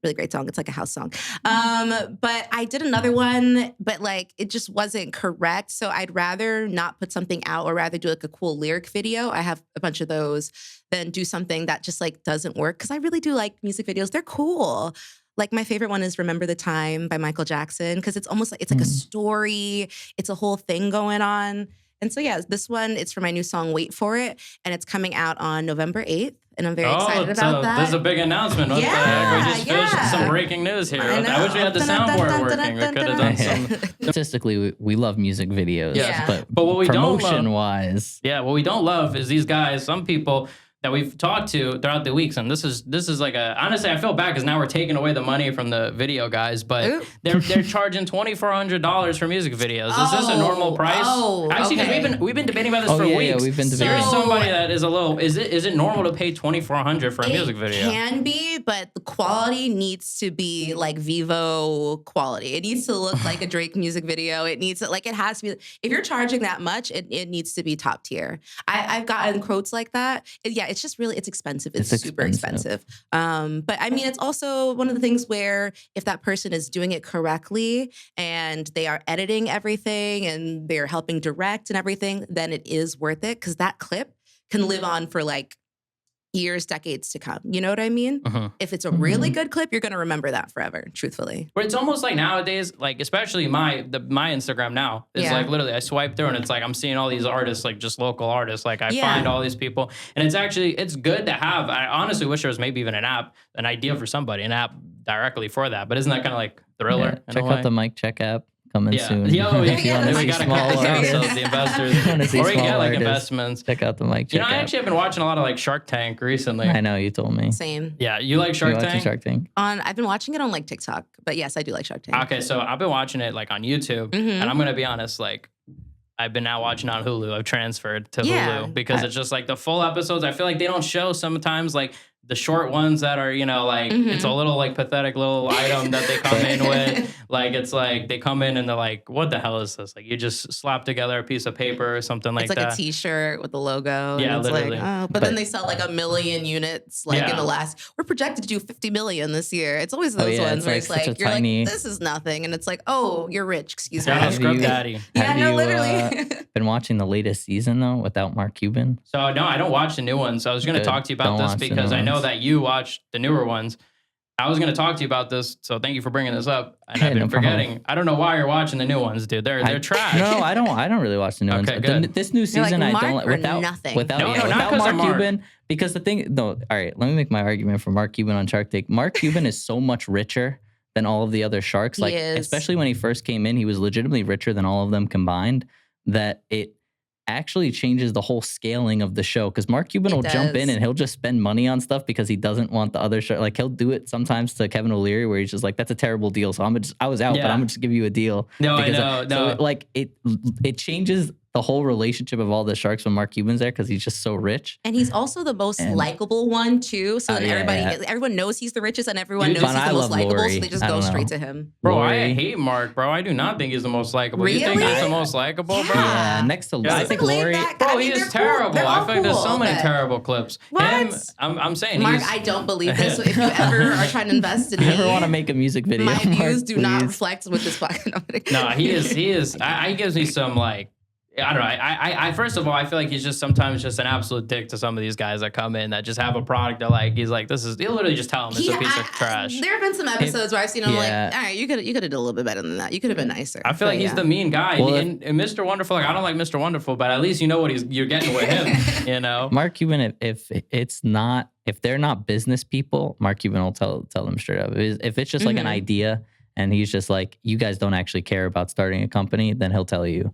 Really great song. It's like a house song. But I did another one, but like it just wasn't correct. So I'd rather not put something out or rather do like a cool lyric video. I have a bunch of those than do something that just like doesn't work. Because I really do like music videos. They're cool. Like my favorite one is Remember the Time by Michael Jackson because it's almost like it's like a story. It's a whole thing going on. And so, this one, it's for my new song, Wait For It. And it's coming out on November 8th. and I'm very excited about that. There's a big announcement. What the heck? We just finished some breaking news here. I wish we had the soundboard working. We could have done some. Statistically, we love music videos. But what we don't love, promotion-wise. Yeah, what we don't love is these guys, some people that we've talked to throughout the weeks, and this is like honestly, I feel bad because now we're taking away the money from the video guys, but they're charging $2,400 for music videos. Is this a normal price? Actually, because we've been debating about this for weeks. We've been debating. There's somebody that is a little. Is it normal to pay $2,400 for a music video? It can be, but the quality needs to be like Vivo quality. It needs to look like a Drake music video. It needs to it has to be. If you're charging that much, it needs to be top tier. I've gotten quotes like that. It's just really, it's expensive. It's super expensive. But I mean, it's also one of the things where if that person is doing it correctly and they are editing everything and they're helping direct and everything, then it is worth it because that clip can live on for like years, decades to come. You know what I mean? If it's a really good clip, you're going to remember that forever, truthfully. But it's almost like nowadays, like especially my Instagram now, it's like literally I swipe through and it's like I'm seeing all these artists, like just local artists. Like I find all these people. And it's good to have. I honestly wish there was maybe even an idea for somebody, an app directly for that. But isn't that kind of like Thriller? Yeah, check out the Mic Check app. Coming soon. If you want to see small the investors, or you get like investments. Check out the Mic Check I actually have been watching a lot of like Shark Tank recently. I know, you told me. Same. Yeah, you like Shark Tank? Shark Tank? I've been watching it on like TikTok, but yes, I do like Shark Tank. Okay, so I've been watching it like on YouTube, and I'm gonna be honest, like I've been now watching on Hulu. I've transferred to Hulu because it's just like the full episodes. I feel like they don't show sometimes like the short ones that are, like it's a little like pathetic little item that they come in with. Like it's like they come in and they're like, what the hell is this? Like you just slap together a piece of paper or something like that. It's like a t-shirt with the logo. Yeah, and it's literally. Like, but then they sell like 1 million units in the last, we're projected to do 50 million this year. It's always those ones where it's like, you're like, this is nothing. And it's like, oh, you're rich, excuse me. Scrub Daddy. Literally. Been watching the latest season though without Mark Cuban? So no, I don't watch the new ones. So I was going to talk to you about this because I know that you watch the newer ones. I was going to talk to you about this, so thank you for bringing this up. And I've been forgetting. Problem. I don't know why you're watching the new ones, dude. They're trash. No, I don't really watch the new ones. Good. This new season, like, I don't without Mark Cuban. Because the thing, no, all right, let me make my argument for Mark Cuban on Shark Tank. Mark Cuban is so much richer than all of the other sharks. Like, especially when he first came in, he was legitimately richer than all of them combined. That it actually changes the whole scaling of the show because Mark Cuban will jump in and he'll just spend money on stuff because he doesn't want the other show. Like he'll do it sometimes to Kevin O'Leary where he's just like, that's a terrible deal. So I was out, but I'm gonna just give you a deal. No, I know. So like it changes the whole relationship of all the sharks when Mark Cuban's there because he's just so rich. And he's also the most likable one too. So everyone knows he's the richest and everyone knows he's the most likable. So they just go straight to him. Bro, I hate Mark, bro. I do not think he's the most likable. Really? You think he's the most likable, bro? Yeah, next to I think Lori. Bro, he is terrible. Cool. I feel like there's so many terrible clips. What? I'm saying Mark, I don't believe this. So if you ever are trying to invest in me, ever want to make a music video, my views do not please. reflect with this podcast. No, he is. He gives me some like, I don't know. I first of all, I feel like he's just sometimes just an absolute dick to some of these guys that come in that just have a product that like he's like, he'll literally just tell him it's a piece of trash. There have been some episodes where I've seen him like, all right, you could have done a little bit better than that. You could have been nicer. I feel like he's the mean guy. Well, and Mr. Wonderful, like I don't like Mr. Wonderful, but at least you know what you're getting with him. You know, Mark Cuban, if they're not business people, Mark Cuban will tell them straight up. If it's just like an idea and he's just like, you guys don't actually care about starting a company, then he'll tell you.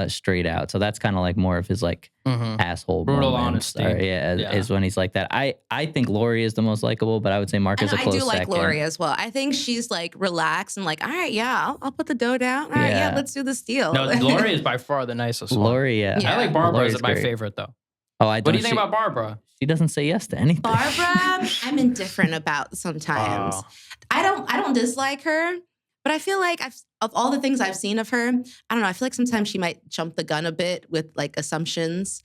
Straight out. So that's kind of like more of his like asshole brutal honesty. Is when he's like that. I think Lori is the most likable, but I would say Mark is a close second. I do like Lori as well. I think she's like relaxed and like, all right, I'll put the dough down. All right, let's do this deal. No, Lori is by far the nicest one. Lori, I like Barbara as my favorite though. Oh, what do you think about Barbara? She doesn't say yes to anything. Barbara, I'm indifferent about sometimes. I don't dislike her. But I feel like of all the things I've seen of her, I don't know. I feel like sometimes she might jump the gun a bit with like assumptions.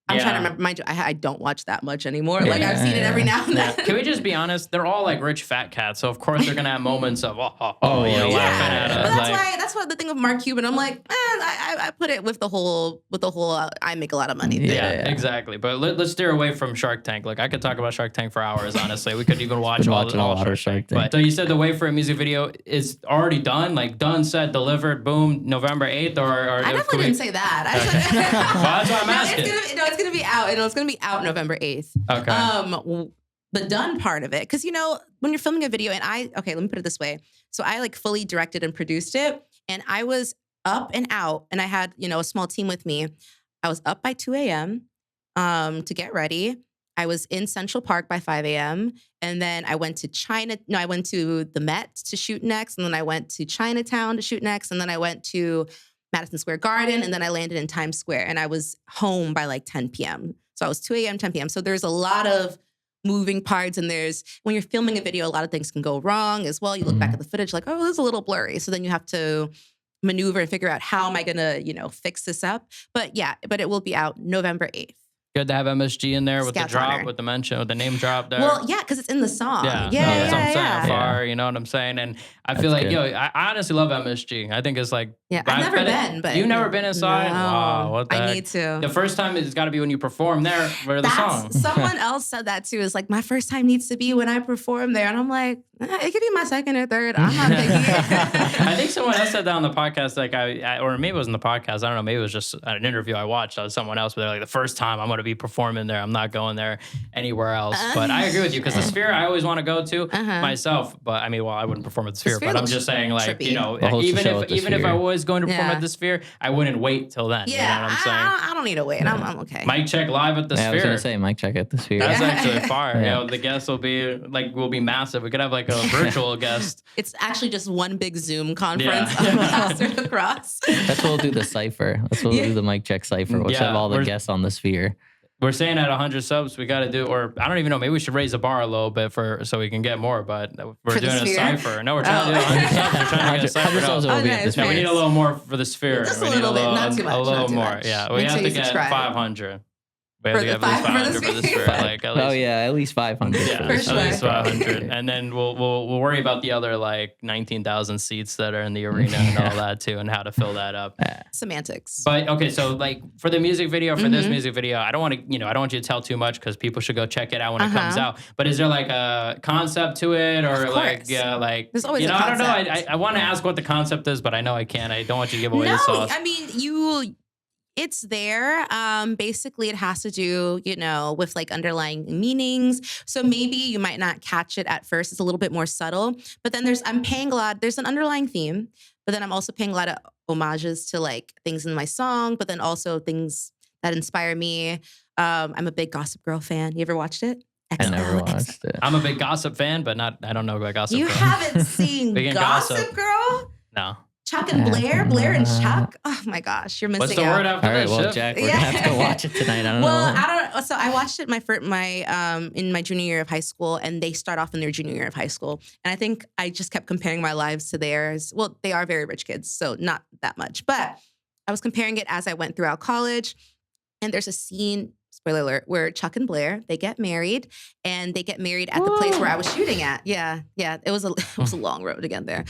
I'm trying to remember. Mind you, I don't watch that much anymore. Like I've seen it every now and then. Can we just be honest? They're all like rich fat cats, so of course they're gonna have moments of laughing at us. But that's what the thing of Mark Cuban. I'm like, I put it with the whole. I make a lot of money. Yeah, exactly. But let's steer away from Shark Tank. Like I could talk about Shark Tank for hours. Honestly, we could even watch all Shark Tank. But so you said the wait for a music video is already done, like done, set, delivered, boom, November 8th, or I definitely didn't say that. Well, that's what I'm asking. It's going to be out. It's going to be out November 8th. Okay. The done part of it, because when you're filming a video, and let me put it this way. So I like fully directed and produced it, and I was up and out, and I had a small team with me. I was up by 2 a.m. To get ready. I was in Central Park by 5 a.m. And then I went to I went to the Met to shoot next. And then I went to Chinatown to shoot next. And then I went to Madison Square Garden. And then I landed in Times Square. And I was home by like 10 p.m. So I was 2 a.m., 10 p.m. So there's a lot of moving parts. And when you're filming a video, a lot of things can go wrong as well. You look back at the footage like, oh, this is a little blurry. So then you have to maneuver and figure out how am I going to, fix this up. But it will be out November 8th. Good to have MSG in there with Scout's the drop, honor. with the mention, with the name drop there. Well, yeah, because it's in the song. Yeah, that's what I'm saying. Far, you know what I'm saying? And I feel like, I honestly love MSG. I think it's like... Yeah, I've never been, but... You've never been inside? No, wow, what the heck? I need to. The first time it's got to be when you perform there for the song. Someone else said that too. It's like, my first time needs to be when I perform there. And I'm like, it could be my second or third. I'm not thinking it. I think someone else said that on the podcast, like or maybe it wasn't the podcast. I don't know. Maybe it was just an interview I watched of someone else, but they're like, the first time I'm going to be performing there. I'm not going there anywhere else. But I agree with you, because the Sphere I always want to go to myself. But I mean, I wouldn't perform at the Sphere, but I'm just saying, like, trippy. Even if I was going to perform at the Sphere, I wouldn't wait till then. Yeah, you know what I'm saying? I don't need to wait. I'm okay. Mic check live at the Sphere. I was going to say mic check at the Sphere. That's actually fire. The guests will be massive. We could have like a virtual guest. It's actually just one big Zoom conference across. That's what we'll do, the cipher. That's what we'll do, the mic check cipher. We'll have all the guests on the Sphere. We're saying at 100 subs, we got to do, or I don't even know, maybe we should raise the bar a little bit so we can get more, but we're doing a cipher. No, we're trying to do 100 subs. We're trying to get a cipher. 100 subs will be at the Sphere. We need a little more for the Sphere. Just a little bit, not too much. A little more, yeah. We have to get 500. We have to get at least 500 for the Sphere. At least 500. Yeah, for sure. At least 500. And then we'll worry about the other like 19,000 seats that are in the arena and all that too, and how to fill that up. Semantics. But okay, so like for the music video, this music video, I don't want you to tell too much, because people should go check it out when it comes out. But is there like a concept to it, or there's always a concept. I don't know. I want to ask what the concept is, but I know I can't. I don't want you to give away the sauce. I mean, it's there. Basically, it has to do, with like underlying meanings. So maybe you might not catch it at first. It's a little bit more subtle. But then there's an underlying theme. But then I'm also paying a lot of homages to like things in my song, but then also things that inspire me. I'm a big Gossip Girl fan. You ever watched it? I never watched it. I'm a big Gossip fan, but I don't know about Gossip Girl. You haven't seen Gossip Girl? No. Chuck and Blair and Chuck. Oh my gosh, you're missing out. What's the word after All right, this? well, Jack, we're gonna have to watch it tonight. I don't know. So I watched it in my junior year of high school, and they start off in their junior year of high school. And I think I just kept comparing my lives to theirs. Well, they are very rich kids, so not that much. But I was comparing it as I went throughout college, and there's a scene, spoiler alert, where Chuck and Blair, they get married, and they get married at the place where I was shooting at. Yeah. It was a long road to get there.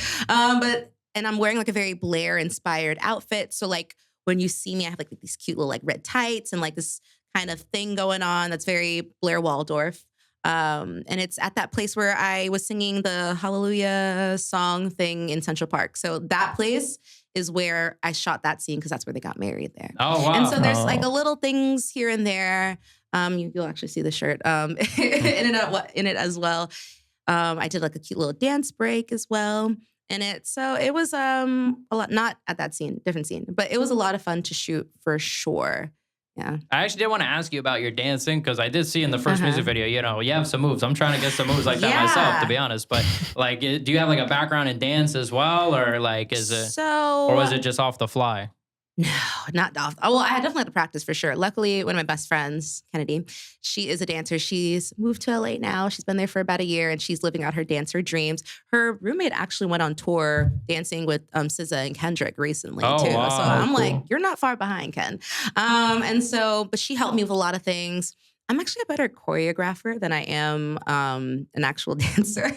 And I'm wearing like a very Blair-inspired outfit. So like when you see me, I have like these cute little like red tights and like this kind of thing going on that's very Blair Waldorf. And it's at that place where I was singing the Hallelujah song thing in Central Park. So that place is where I shot that scene, because that's where they got married there. Oh, wow. And so there's like a little things here and there. You'll actually see the shirt in it as well. I did like a cute little dance break as well in it. So it was a lot, not at that scene, different scene, but it was a lot of fun to shoot for sure. Yeah. I actually did want to ask you about your dancing, because I did see in the first music video, you have some moves. I'm trying to get some moves like that myself, to be honest. But like, do you have like a background in dance as well, or like or was it just off the fly? No, not off. Well, I definitely had to practice for sure. Luckily, one of my best friends, Kennedy, she is a dancer. She's moved to LA now. She's been there for about a year, and she's living out her dancer dreams. Her roommate actually went on tour dancing with SZA and Kendrick recently too. Wow, so I'm like, you're not far behind, Ken. But she helped me with a lot of things. I'm actually a better choreographer than I am an actual dancer.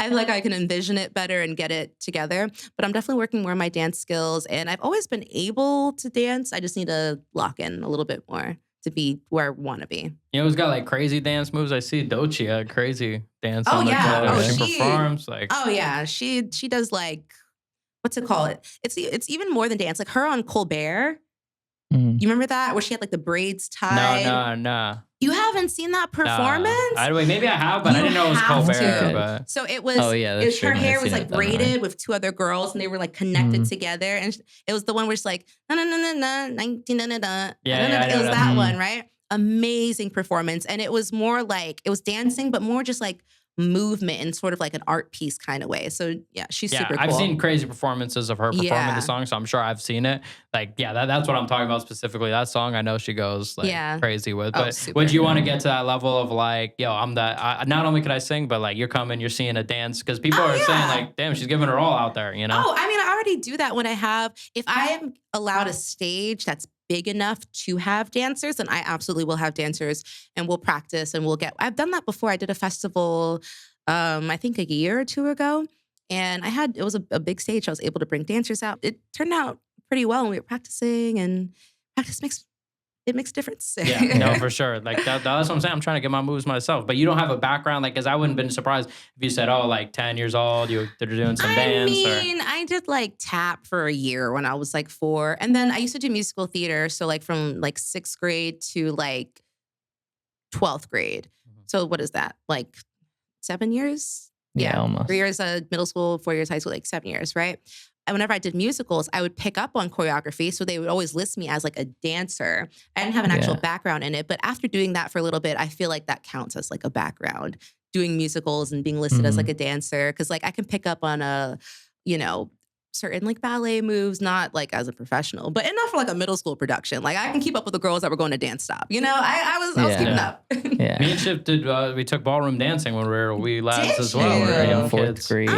I feel like I can envision it better and get it together. But I'm definitely working more on my dance skills. And I've always been able to dance. I just need to lock in a little bit more to be where I want to be. You know who's got like crazy dance moves? I see Doechii had crazy dance on she performs. Like, oh yeah, she does like, what's it called? It's even more than dance. Like her on Colbert. You remember that? Where she had like the braids tied? No. You haven't seen that performance? Maybe I have, but I didn't know it was Colbert. But. So it was, her hair was like braided with two other girls and they were like connected together. And it was the one where it's like, na na na na na, 19 na na na. It was that one, right? Amazing performance. And it was more like, it was dancing, but more just like movement in sort of like an art piece kind of way. So yeah, she's super cool. I've seen crazy performances of her performing the song, so I'm sure I've seen it. Like, that's what I'm talking about specifically. That song I know she goes like crazy with. But would you want to get to that level of like, yo, I'm that, not only could I sing, but like you're coming, you're seeing a dance, because people are saying like, damn, she's giving her all out there, you know? Oh, I mean, I already do that when if I am allowed a stage that's big enough to have dancers, then I absolutely will have dancers and we'll practice and I've done that before. I did a festival, I think a year or two ago, and it was a big stage. I was able to bring dancers out. It turned out pretty well when we were practicing, and practice makes a difference. Yeah, no, for sure. Like that's what I'm saying. I'm trying to get my moves myself, but you don't have a background, like, because I wouldn't have been surprised if you said, oh, like 10 years old, they're doing some dance. I did like tap for a year when I was like 4, and then I used to do musical theater. So like from like 6th grade to like 12th grade. So what is that? Like 7 years? Yeah, almost. 3 years middle school, 4 years high school, like 7 years, right? And whenever I did musicals, I would pick up on choreography. So they would always list me as like a dancer. I didn't have an actual background in it. But after doing that for a little bit, I feel like that counts as like a background, doing musicals and being listed as like a dancer. Because like I can pick up on certain like ballet moves, not like as a professional, but enough for like a middle school production. Like I can keep up with the girls that were going to dance stop. You know, I was keeping up. Yeah. Me and Chiv did. We took ballroom dancing when we were wee lads as well. We We were were in young 4th kids. grade.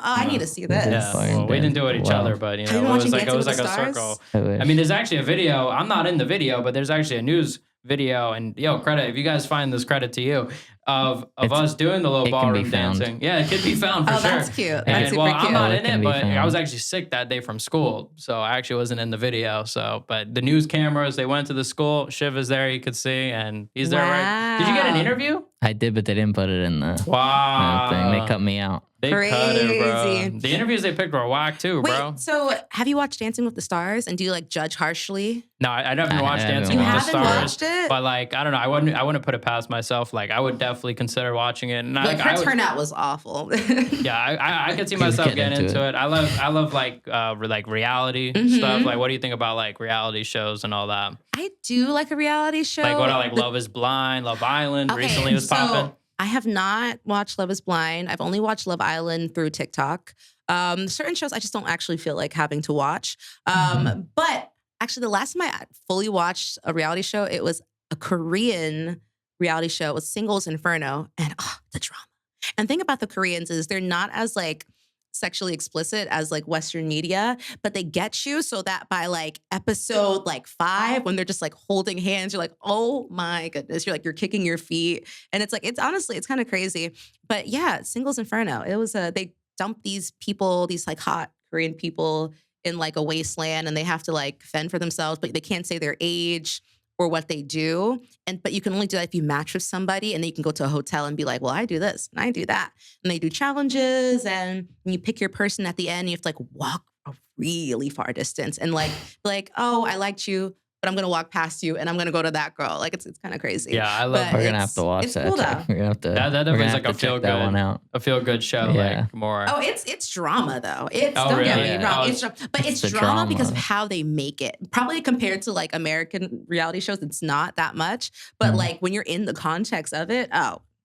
I need to see this. Yeah, well, we didn't do it each other, but you know, it was like a circle. I mean, there's actually a video. I'm not in the video, but there's actually a news video, and credit if you guys find this, credit to you, of us doing the little ballroom dancing. Yeah, it could be found for sure. That's cute. And that's super cute. I'm not in it, but I was actually sick that day from school, so I actually wasn't in the video. So, but the news cameras, they went to the school. Shiv is there, you could see, and he's there. Right? Did you get an interview? I did, but they didn't put it in the thing. They cut me out. They cut it, bro. The interviews they picked were whack too, bro. Wait, so have you watched Dancing with the Stars? And do you like judge harshly? No, I haven't watched Dancing with the Stars. You haven't watched it? But like, I don't know. I wouldn't put it past myself. Like, I would definitely consider watching it. And like, her turnout was awful. I could see myself getting into it. I love like reality stuff. Like, what do you think about like reality shows and all that? I do like a reality show. Like what? Like Love Is Blind, Love Island. Recently was popping. I have not watched Love Is Blind. I've only watched Love Island through TikTok. Certain shows I just don't actually feel like having to watch. But actually, the last time I fully watched a reality show, it was a Korean reality show. It was Singles Inferno. And the drama. And the thing about the Koreans is they're not as like sexually explicit as like Western media, but they get you so that by like episode like 5, when they're just like holding hands, you're like, oh my goodness, you're kicking your feet. And it's like, it's honestly, it's kind of crazy. But yeah, Singles Inferno. It was they dump these people, these like hot Korean people in like a wasteland, and they have to like fend for themselves, but they can't say their age or what they do. But you can only do that if you match with somebody, and then you can go to a hotel and be like, well, I do this and I do that. And they do challenges, and you pick your person at the end. You have to like walk a really far distance and like, oh, I liked you, but I'm going to walk past you and I'm going to go to that girl. Like it's kind of crazy. Yeah, I love We're going to have to watch that. Cool, though. We're going to have to. That definitely is like a feel good show. Yeah. Like more. Oh, it's drama though. Don't get me wrong. It's drama because of how they make it. Probably compared to like American reality shows, it's not that much. But like when you're in the context of it,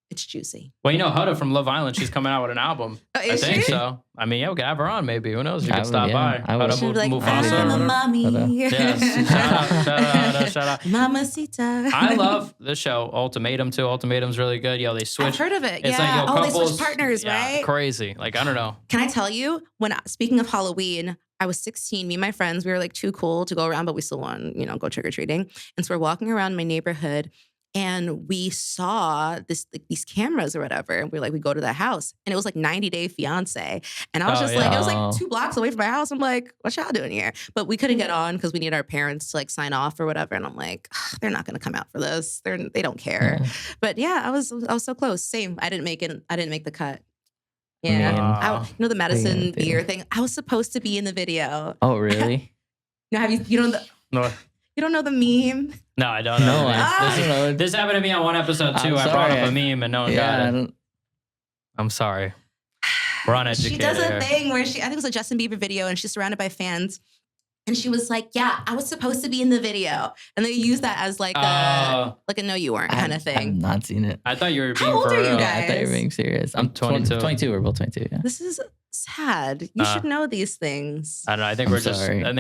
it's juicy. Well, Huda from Love Island, she's coming out with an album. I think so. I mean, we could have her on maybe. Who knows? You could stop by. I would. She'd be like, I'm a mommy. Yes. Shout out. Mamacita. I love the show Ultimatum too. Ultimatum's really good. They switch. I've heard of it. It's yeah. like, they switch partners, right? Crazy. Like, I don't know. Can I tell you, speaking of Halloween, I was 16. Me and my friends, we were like too cool to go around, but we still want to, go trick-or-treating. And so we're walking around my neighborhood, and we saw these cameras or whatever. And we go to the house, and it was like 90 Day Fiance. And I was it was like 2 blocks away from my house. I'm like, what y'all doing here? But we couldn't get on because we need our parents to like sign off or whatever. And I'm like, they're not going to come out for this. They don't care. Yeah. But yeah, I was so close. Same. I didn't make it. I didn't make the cut. Yeah. The Madison Beer thing. I was supposed to be in the video. Oh, really? Have you, No. You You don't know the meme? No, I don't know. No, I don't know. This happened to me on one episode too. I brought up a meme and no one got it. I'm sorry. We're uneducated. She does a thing where I think it was a Justin Bieber video, and she's surrounded by fans. And she was like, yeah, I was supposed to be in the video. And they use that as like a no, you weren't kind of thing. I've not seen it. I thought you were being How old are you guys? I thought you were being serious. I'm 22. 22. We're both 22. Yeah. This is sad. You should know these things. I don't know. I think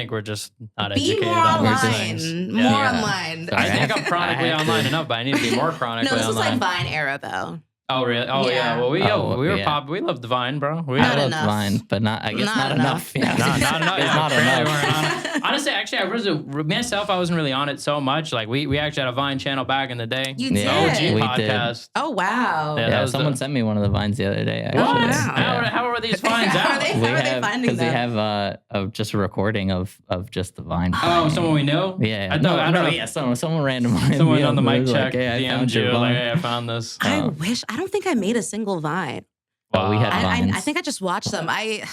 we're just not be educated more on online. these things. More online. I think I'm chronically online enough, but I need to be more chronically online. No, this is like Vine era though. Oh really? Oh yeah. Well, we were pop. We loved the Vine, bro. I loved Vine, but I guess not enough. Yeah. Not enough. It's not enough. Honestly, I wasn't really on it so much. Like we actually had a Vine channel back in the day. You did. OG we podcast. Did. Oh wow. Yeah, someone sent me one of the Vines the other day. What? Actually. Wow. How are these Vines out? How are they finding them? Because we have just a recording of just the Vine. Oh, someone we know? Yeah. I don't know. Yeah, someone random. Someone on the mic check. Hey, DM'd you. Like, hey, I found this. I don't think I made a single Vine. Well, we had Vines. I think I just watched them. I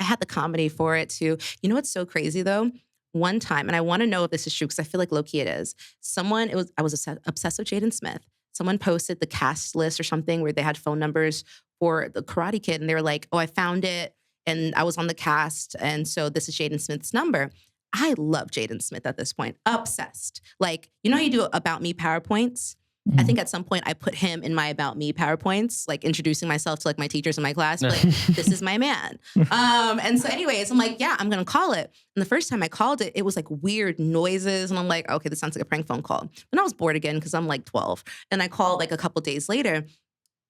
had the comedy for it too. You know what's so crazy though? One time, and I want to know if this is true because I feel like low-key it is. I was obsessed with Jayden Smith. Someone posted the cast list or something where they had phone numbers for the Karate Kid, and they were like, "Oh, I found it, and I was on the cast, and so this is Jayden Smith's number." I love Jayden Smith at this point, obsessed. Like, you know how you do About Me PowerPoints? Mm-hmm. I think at some point I put him in my About Me PowerPoints, like introducing myself to like my teachers in my class, like, this is my man. And so anyways, I'm like, yeah, I'm going to call it. And the first time I called it, it was like weird noises. And I'm like, okay, this sounds like a prank phone call. Then I was bored again because I'm like 12. And I called like a couple days later.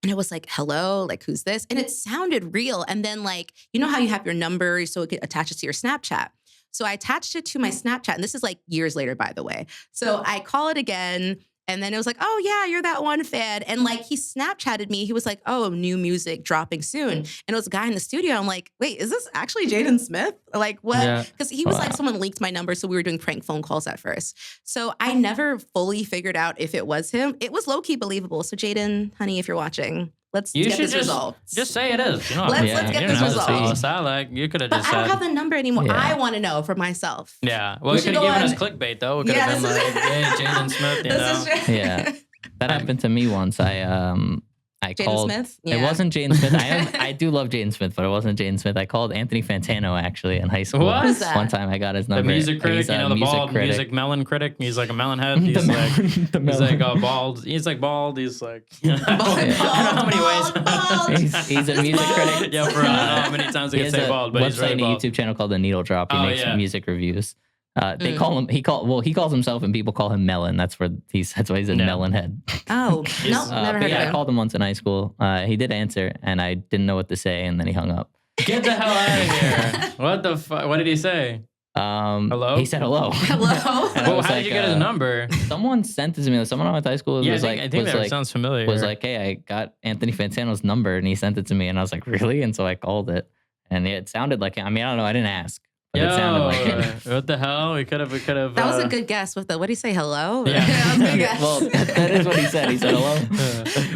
And it was like, hello, like, who's this? And it sounded real. And then like, you know how you have your number so it attaches to your Snapchat. So I attached it to my Snapchat. And this is like years later, by the way. So I call it again. And then it was like, oh, yeah, you're that one fan. And like, he Snapchatted me. He was like, oh, new music dropping soon. And it was a guy in the studio. I'm like, wait, is this actually Jayden Smith? Like, what? Because he was like, someone leaked my number. So we were doing prank phone calls at first. So I never fully figured out if it was him. It was low-key believable. So Jayden, honey, if you're watching, let's get this resolved. Just say it is. You know, let's get this resolved. Like, you could have just said. I don't have the number anymore. Yeah. I want to know for myself. Yeah. Well, you could have given us clickbait, though. We could have been like, hey, Jayden Smith, you know. Yeah. That happened to me once. I called. Smith? Yeah. It wasn't Jayden Smith. I do love Jayden Smith, but it wasn't Jayden Smith. I called Anthony Fantano actually in high school. What is that? One time I got his number. The music critic, you know, the bald critic. Music melon critic. He's like a melon head. He's like bald. He's like bald. He's like I don't know how many ways. He's a music critic. Yeah, for I don't know how many times he can say bald, but he's really bald. A YouTube channel called The Needle Drop. He makes music reviews. They call him. He calls himself, and people call him Melon. That's why he's a melon head. Oh, no, never heard of him. I called him once in high school. He did answer, and I didn't know what to say, and then he hung up. Get the hell out of here! What the fuck? What did he say? Hello. He said hello. Hello. Well, how did you get his number? Someone sent it to me. Someone I went to high school was like, I think that sounds familiar. Was like, hey, I got Anthony Fantano's number, and he sent it to me, and I was like, really? And so I called it, and it sounded like him. I mean, I don't know. I didn't ask. But it sounded like it. What the hell? We could have. That was a good guess. What did he say? Hello? Yeah. That was a good guess. Well, that is what he said. He said hello.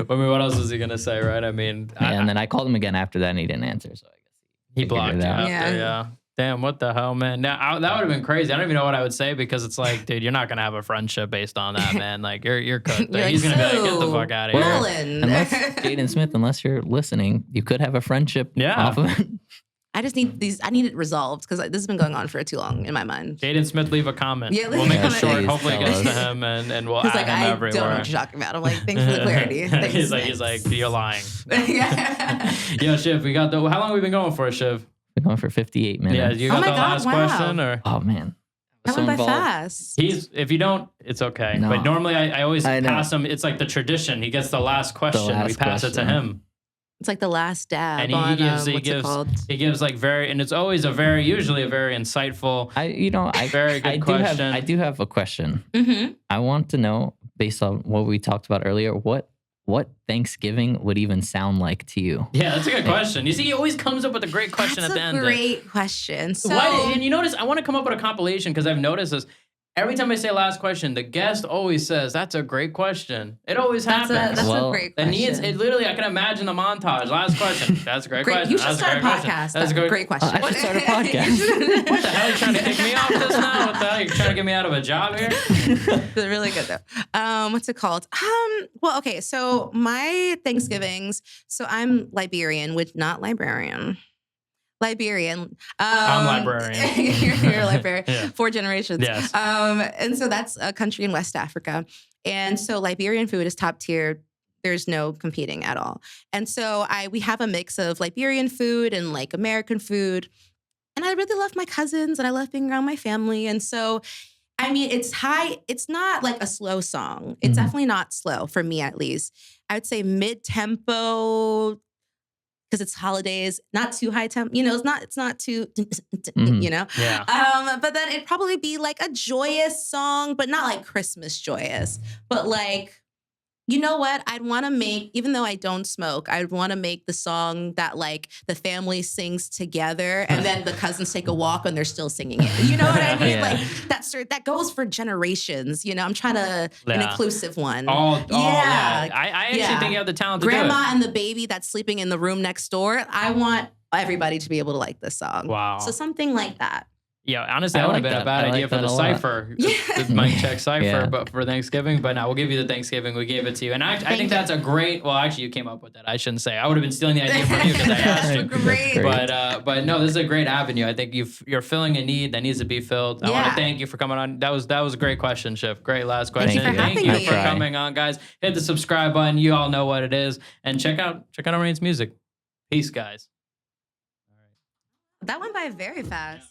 I mean, what else was he gonna say, right? I mean, and then I called him again after that, and he didn't answer. So I guess he blocked you after. Yeah. Damn, what the hell, man? Now that would have been crazy. I don't even know what I would say because it's like, dude, you're not gonna have a friendship based on that, man. Like you're cooked. He's gonna be like, get the fuck out of here. Melon. Unless Jayden Smith, unless you're listening, you could have a friendship off of it. I just need these. I need it resolved because this has been going on for too long in my mind. Jayden Smith, leave a comment. Yeah, we'll make it short. Hopefully, it gets to him, and we'll add him everywhere. I don't know what you're talking about. I'm like, thanks for the clarity. he's like, you're lying. Yo, Shiv, we got how long have we been going for, Shiv? We're going for 58 minutes. Yeah, you got the last question, or oh man, that went by fast. If you don't, it's okay. No. But normally, I always pass him. It's like the tradition. He gets the last question. We pass it to him. It's like the last dab. And on, he gives like and it's always usually a very insightful, very good question. I do have a question. Mm-hmm. I want to know, based on what we talked about earlier, what Thanksgiving would even sound like to you? Yeah, that's a good question. You see, he always comes up with a great question at the end. That's a great question. So, and you notice, I want to come up with a compilation because I've noticed this. every time I say last question, the guest always says, "That's a great question." It always happens. That's a great question. It literally, I can imagine the montage. Last question. That's a great question. You should start a podcast. That's a great question. I should start a podcast. What the hell? Are you trying to kick me off this now? What the hell? You're trying to get me out of a job here? They're really good though. What's it called? Well, okay. So my Thanksgivings. So I'm Liberian, not librarian. Liberian. I'm librarian. You're a librarian. Yeah. 4 generations. Yes. And so that's a country in West Africa. And so Liberian food is top tier. There's no competing at all. And so we have a mix of Liberian food and like American food. And I really love my cousins and I love being around my family. And so, I mean, it's high. It's not like a slow song. It's definitely not slow for me, at least. I would say mid-tempo, because it's holidays, not too high tempo. You know, it's not too, you know? Yeah. But then it'd probably be like a joyous song, but not like Christmas joyous. But like, you know what? I'd want to make, even though I don't smoke, I'd want to make the song that like the family sings together and then the cousins take a walk and they're still singing it. You know what I mean? Like that goes for generations. You know, I'm trying to an inclusive one. I actually think you have the talent to do it. Grandma and the baby that's sleeping in the room next door. I want everybody to be able to like this song. Wow. So something like that. Yeah, honestly, that would have been a bad idea for the cipher, the mic check cipher, but for Thanksgiving. But now we'll give you the Thanksgiving. We gave it to you, and I think that's a great. Well, actually, you came up with that. I shouldn't say. I would have been stealing the idea from you because I asked you. Great. But no, this is a great avenue. I think you're filling a need that needs to be filled. I want to thank you for coming on. That was a great question, Chiv. Great last question. Thank you for coming on, guys. Hit the subscribe button. You all know what it is, and check out Erene's music. Peace, guys. That went by very fast.